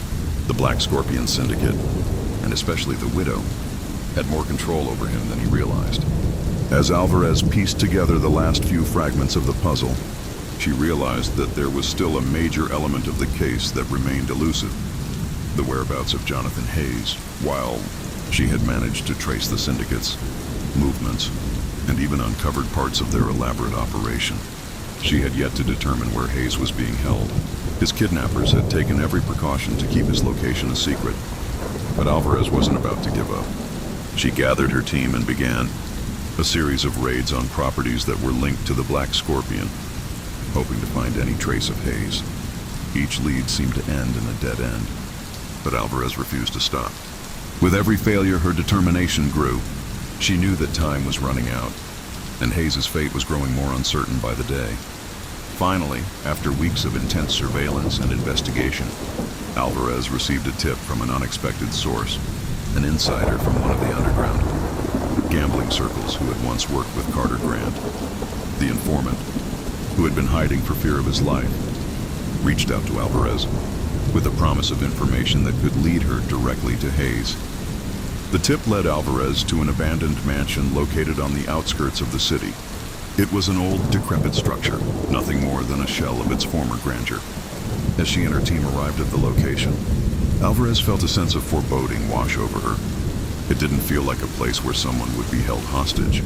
The Black Scorpion Syndicate, and especially the widow, had more control over him than he realized. As Alvarez pieced together the last few fragments of the puzzle, she realized that there was still a major element of the case that remained elusive: the whereabouts of Jonathan Hayes. While she had managed to trace the syndicate's movements and even uncovered parts of their elaborate operation, she had yet to determine where Hayes was being held. His kidnappers had taken every precaution to keep his location a secret, but Alvarez wasn't about to give up. She gathered her team and began a series of raids on properties that were linked to the Black Scorpion, hoping to find any trace of Hayes. Each lead seemed to end in a dead end, but Alvarez refused to stop. With every failure, her determination grew. She knew that time was running out, and Hayes' fate was growing more uncertain by the day. Finally, after weeks of intense surveillance and investigation, Alvarez received a tip from an unexpected source, an insider from one of the underground gambling circles who had once worked with Carter Grant. The informant, who had been hiding for fear of his life, reached out to Alvarez. with a promise of information that could lead her directly to Hayes. The tip led Alvarez to an abandoned mansion located on the outskirts of the city. It was an old, decrepit structure, nothing more than a shell of its former grandeur. As she and her team arrived at the location, Alvarez felt a sense of foreboding wash over her. It didn't feel like a place where someone would be held hostage.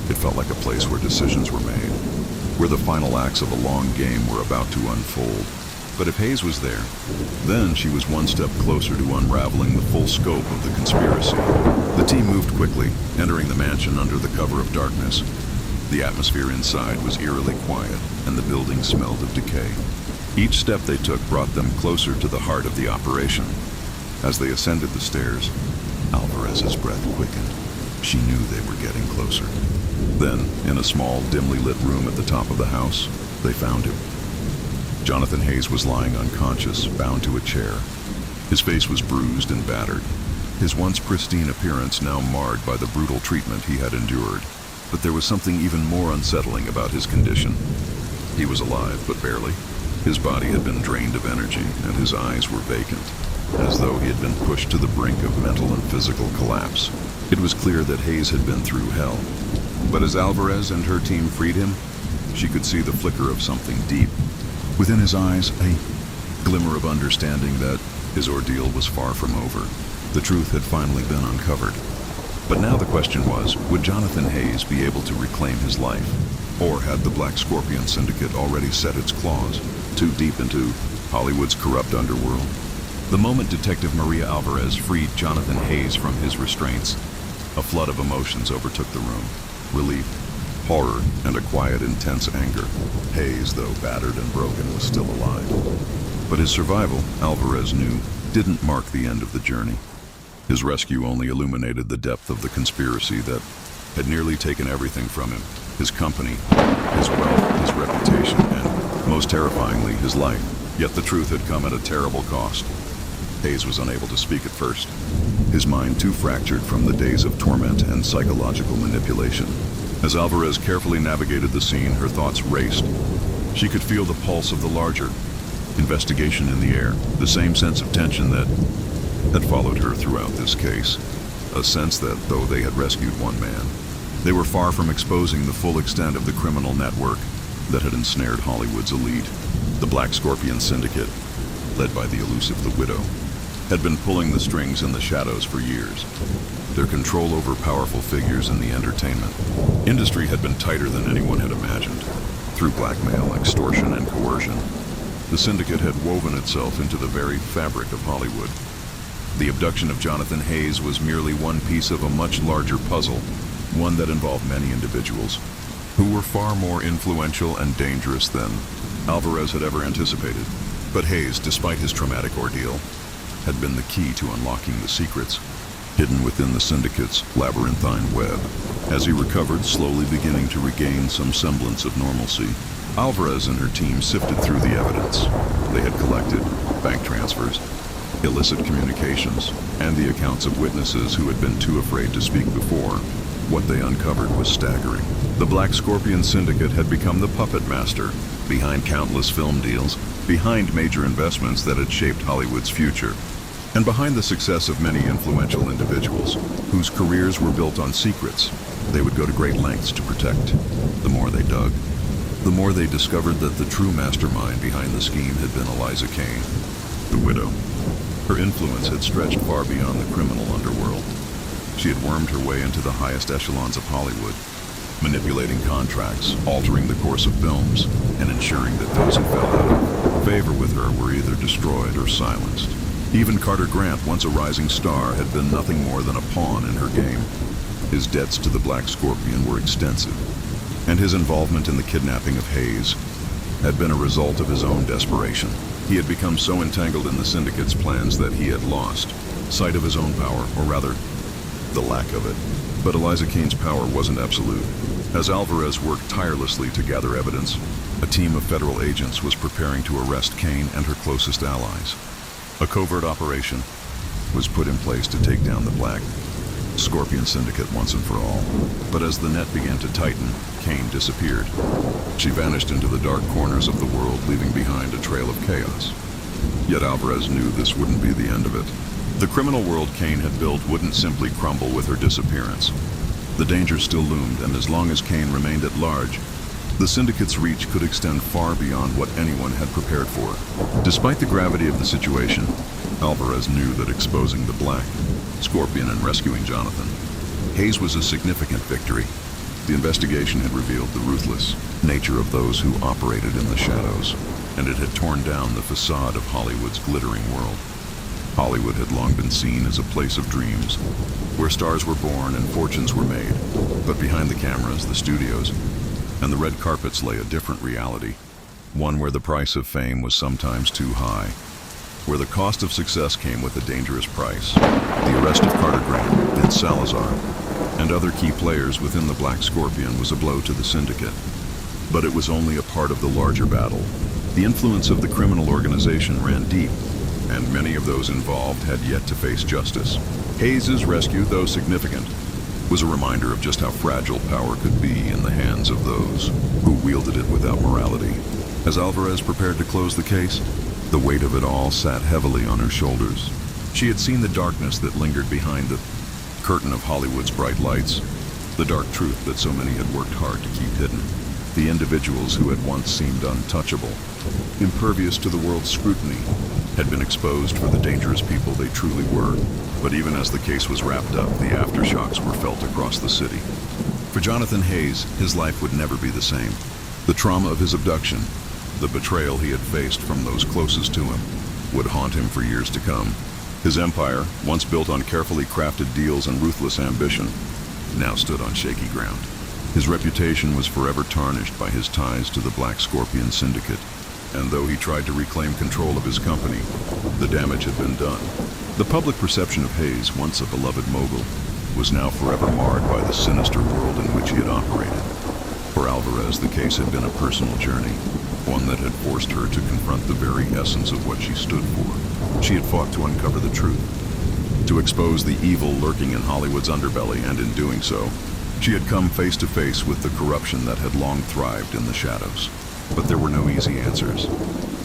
It felt like a place where decisions were made, where the final acts of a long game were about to unfold. But if Hayes was there, then she was one step closer to unraveling the full scope of the conspiracy. The team moved quickly, entering the mansion under the cover of darkness. The atmosphere inside was eerily quiet, and the building smelled of decay. Each step they took brought them closer to the heart of the operation. As they ascended the stairs, Alvarez's breath quickened. She knew they were getting closer. Then, in a small, dimly lit room at the top of the house, they found him. Jonathan Hayes was lying unconscious, bound to a chair. His face was bruised and battered, his once pristine appearance now marred by the brutal treatment he had endured. But there was something even more unsettling about his condition. He was alive, but barely. His body had been drained of energy, and his eyes were vacant, as though he had been pushed to the brink of mental and physical collapse. It was clear that Hayes had been through hell. But as Alvarez and her team freed him, she could see the flicker of something deep. Within his eyes, a glimmer of understanding that his ordeal was far from over. The truth had finally been uncovered. But now the question was, would Jonathan Hayes be able to reclaim his life? Or had the Black Scorpion Syndicate already set its claws too deep into Hollywood's corrupt underworld? The moment Detective Maria Alvarez freed Jonathan Hayes from his restraints, a flood of emotions overtook the room. Relief, horror, and a quiet, intense anger. Hayes, though battered and broken, was still alive. But his survival, Alvarez knew, didn't mark the end of the journey. His rescue only illuminated the depth of the conspiracy that had nearly taken everything from him: his company, his wealth, his reputation, and, most terrifyingly, his life. Yet the truth had come at a terrible cost. Hayes was unable to speak at first, his mind too fractured from the days of torment and psychological manipulation. As Alvarez carefully navigated the scene, her thoughts raced. She could feel the pulse of the larger investigation in the air, the same sense of tension that had followed her throughout this case. A sense that, though they had rescued one man, they were far from exposing the full extent of the criminal network that had ensnared Hollywood's elite. The Black Scorpion Syndicate, led by the elusive The Widow, had been pulling the strings in the shadows for years. Their control over powerful figures in the entertainment industry had been tighter than anyone had imagined. Through blackmail, extortion, and coercion, the syndicate had woven itself into the very fabric of Hollywood. The abduction of Jonathan Hayes was merely one piece of a much larger puzzle, one that involved many individuals who were far more influential and dangerous than Alvarez had ever anticipated. But Hayes, despite his traumatic ordeal, had been the key to unlocking the secrets hidden within the syndicate's labyrinthine web. As he recovered, slowly beginning to regain some semblance of normalcy, Alvarez and her team sifted through the evidence they had collected: bank transfers, illicit communications, and the accounts of witnesses who had been too afraid to speak before. What they uncovered was staggering. The Black Scorpion Syndicate had become the puppet master behind countless film deals, behind major investments that had shaped Hollywood's future, and behind the success of many influential individuals whose careers were built on secrets they would go to great lengths to protect. The more they dug, the more they discovered that the true mastermind behind the scheme had been Eliza Kane, the widow. Her influence had stretched far beyond the criminal underworld. She had wormed her way into the highest echelons of Hollywood, manipulating contracts, altering the course of films, and ensuring that those who fell out of favor with her were either destroyed or silenced. Even Carter Grant, once a rising star, had been nothing more than a pawn in her game. His debts to the Black Scorpion were extensive, and his involvement in the kidnapping of Hayes had been a result of his own desperation. He had become so entangled in the syndicate's plans that he had lost sight of his own power, or rather, the lack of it. But Eliza Kane's power wasn't absolute. As Alvarez worked tirelessly to gather evidence, a team of federal agents was preparing to arrest Kane and her closest allies. A covert operation was put in place to take down the Black Scorpion Syndicate once and for all. But as the net began to tighten, Kane disappeared. She vanished into the dark corners of the world, leaving behind a trail of chaos. Yet Alvarez knew this wouldn't be the end of it. The criminal world Kane had built wouldn't simply crumble with her disappearance. The danger still loomed, and as long as Kane remained at large, the syndicate's reach could extend far beyond what anyone had prepared for. Despite the gravity of the situation, Alvarez knew that exposing the Black Scorpion and rescuing Jonathan Hayes was a significant victory. The investigation had revealed the ruthless nature of those who operated in the shadows, and it had torn down the facade of Hollywood's glittering world. Hollywood had long been seen as a place of dreams, where stars were born and fortunes were made. But behind the cameras, the studios, and the red carpets lay a different reality, one where the price of fame was sometimes too high, where the cost of success came with a dangerous price. The arrest of Carter Grant, Vince Salazar, and other key players within the Black Scorpion was a blow to the syndicate. But it was only a part of the larger battle. The influence of the criminal organization ran deep, and many of those involved had yet to face justice. Hayes' rescue, though significant, was a reminder of just how fragile power could be in the hands of those who wielded it without morality. As Alvarez prepared to close the case, the weight of it all sat heavily on her shoulders. She had seen the darkness that lingered behind the curtain of Hollywood's bright lights, the dark truth that so many had worked hard to keep hidden. The individuals who had once seemed untouchable, impervious to the world's scrutiny, had been exposed for the dangerous people they truly were. But even as the case was wrapped up, the aftershocks were felt across the city. For Jonathan Hayes, his life would never be the same. The trauma of his abduction, the betrayal he had faced from those closest to him, would haunt him for years to come. His empire, once built on carefully crafted deals and ruthless ambition, now stood on shaky ground. His reputation was forever tarnished by his ties to the Black Scorpion Syndicate, and though he tried to reclaim control of his company, the damage had been done. The public perception of Hayes, once a beloved mogul, was now forever marred by the sinister world in which he had operated. For Alvarez, the case had been a personal journey, one that had forced her to confront the very essence of what she stood for. She had fought to uncover the truth, to expose the evil lurking in Hollywood's underbelly, and in doing so, she had come face to face with the corruption that had long thrived in the shadows. But there were no easy answers.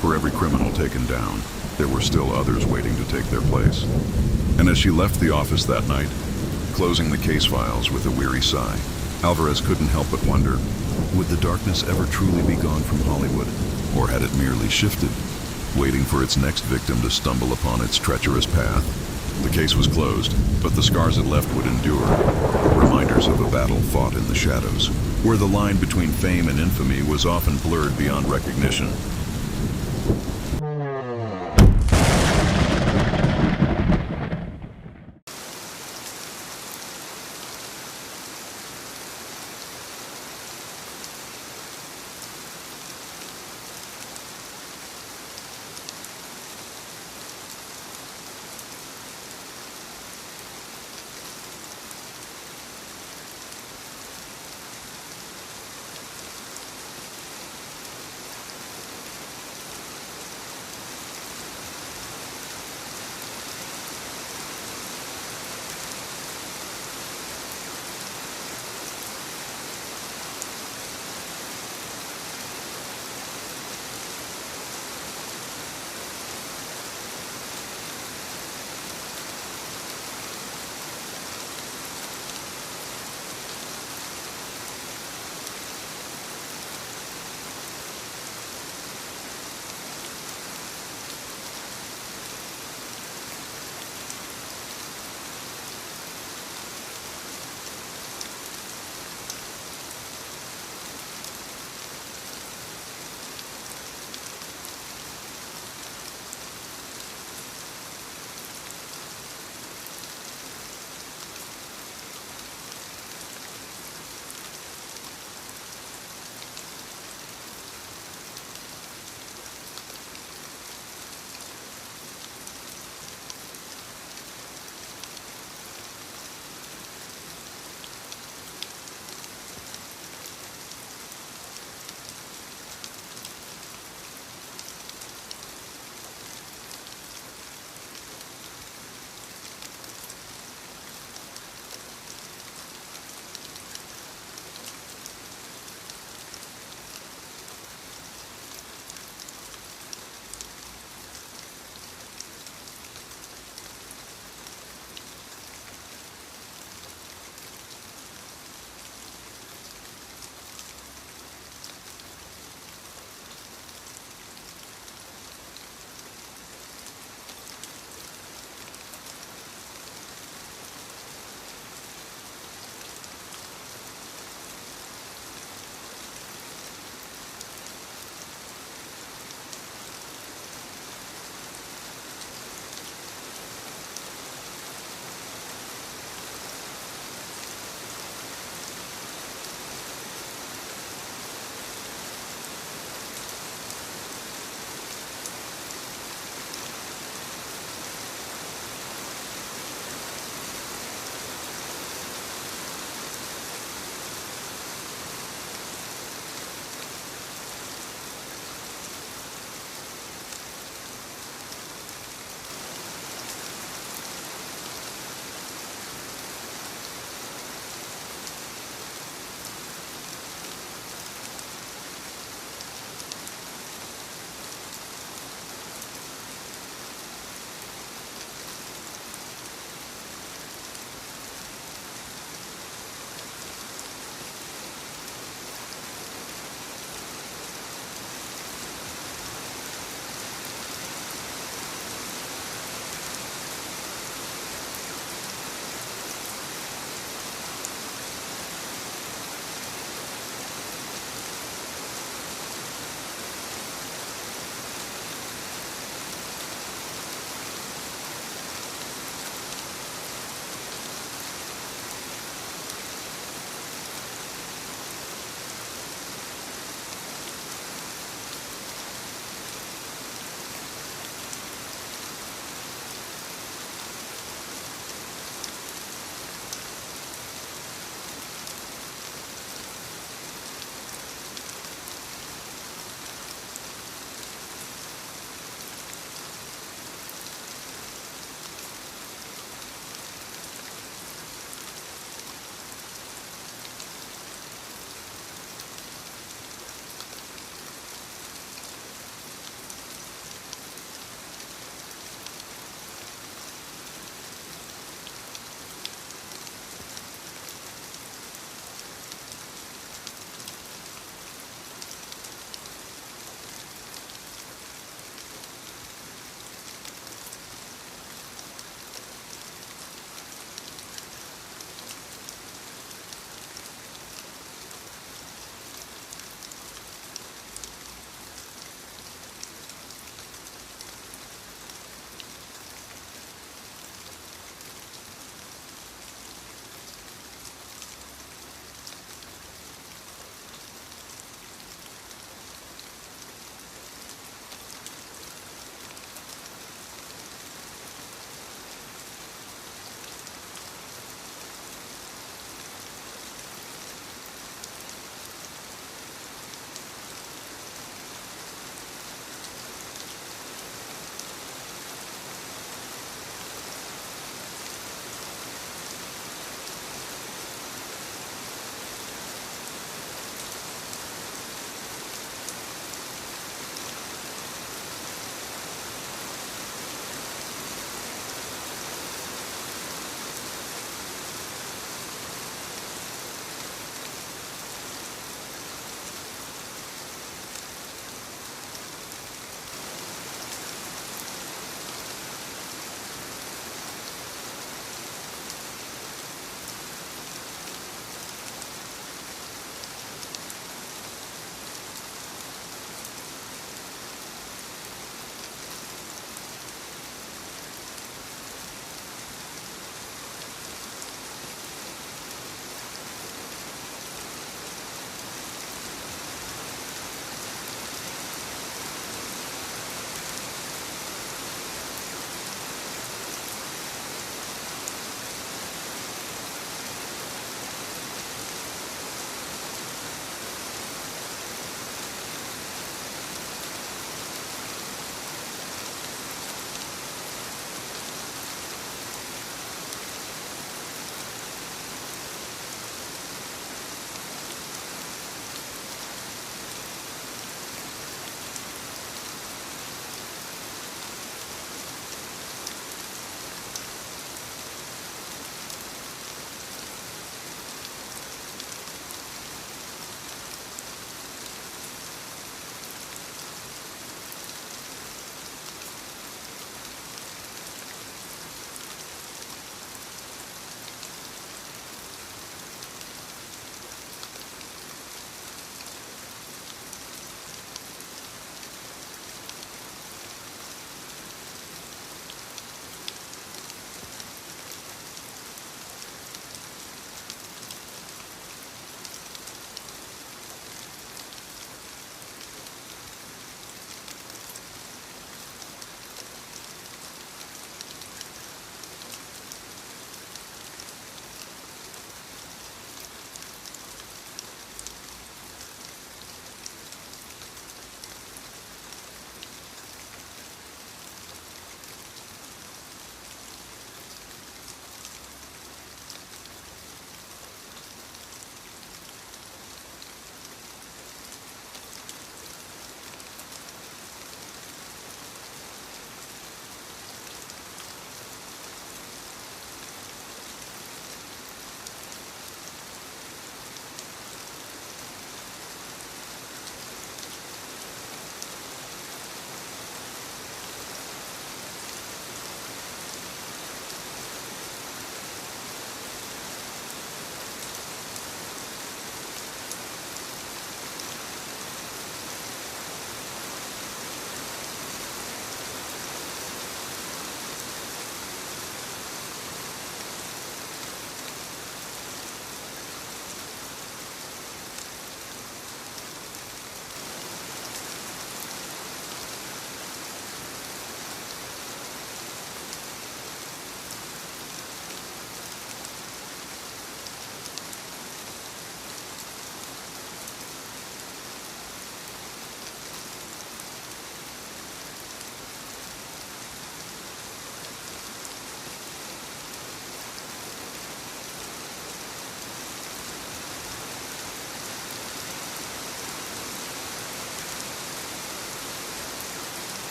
For every criminal taken down, there were still others waiting to take their place. And as she left the office that night, closing the case files with a weary sigh, Alvarez couldn't help but wonder, would the darkness ever truly be gone from Hollywood? Or had it merely shifted, waiting for its next victim to stumble upon its treacherous path? The case was closed, but the scars it left would endure, reminders of a battle fought in the shadows, where the line between fame and infamy was often blurred beyond recognition.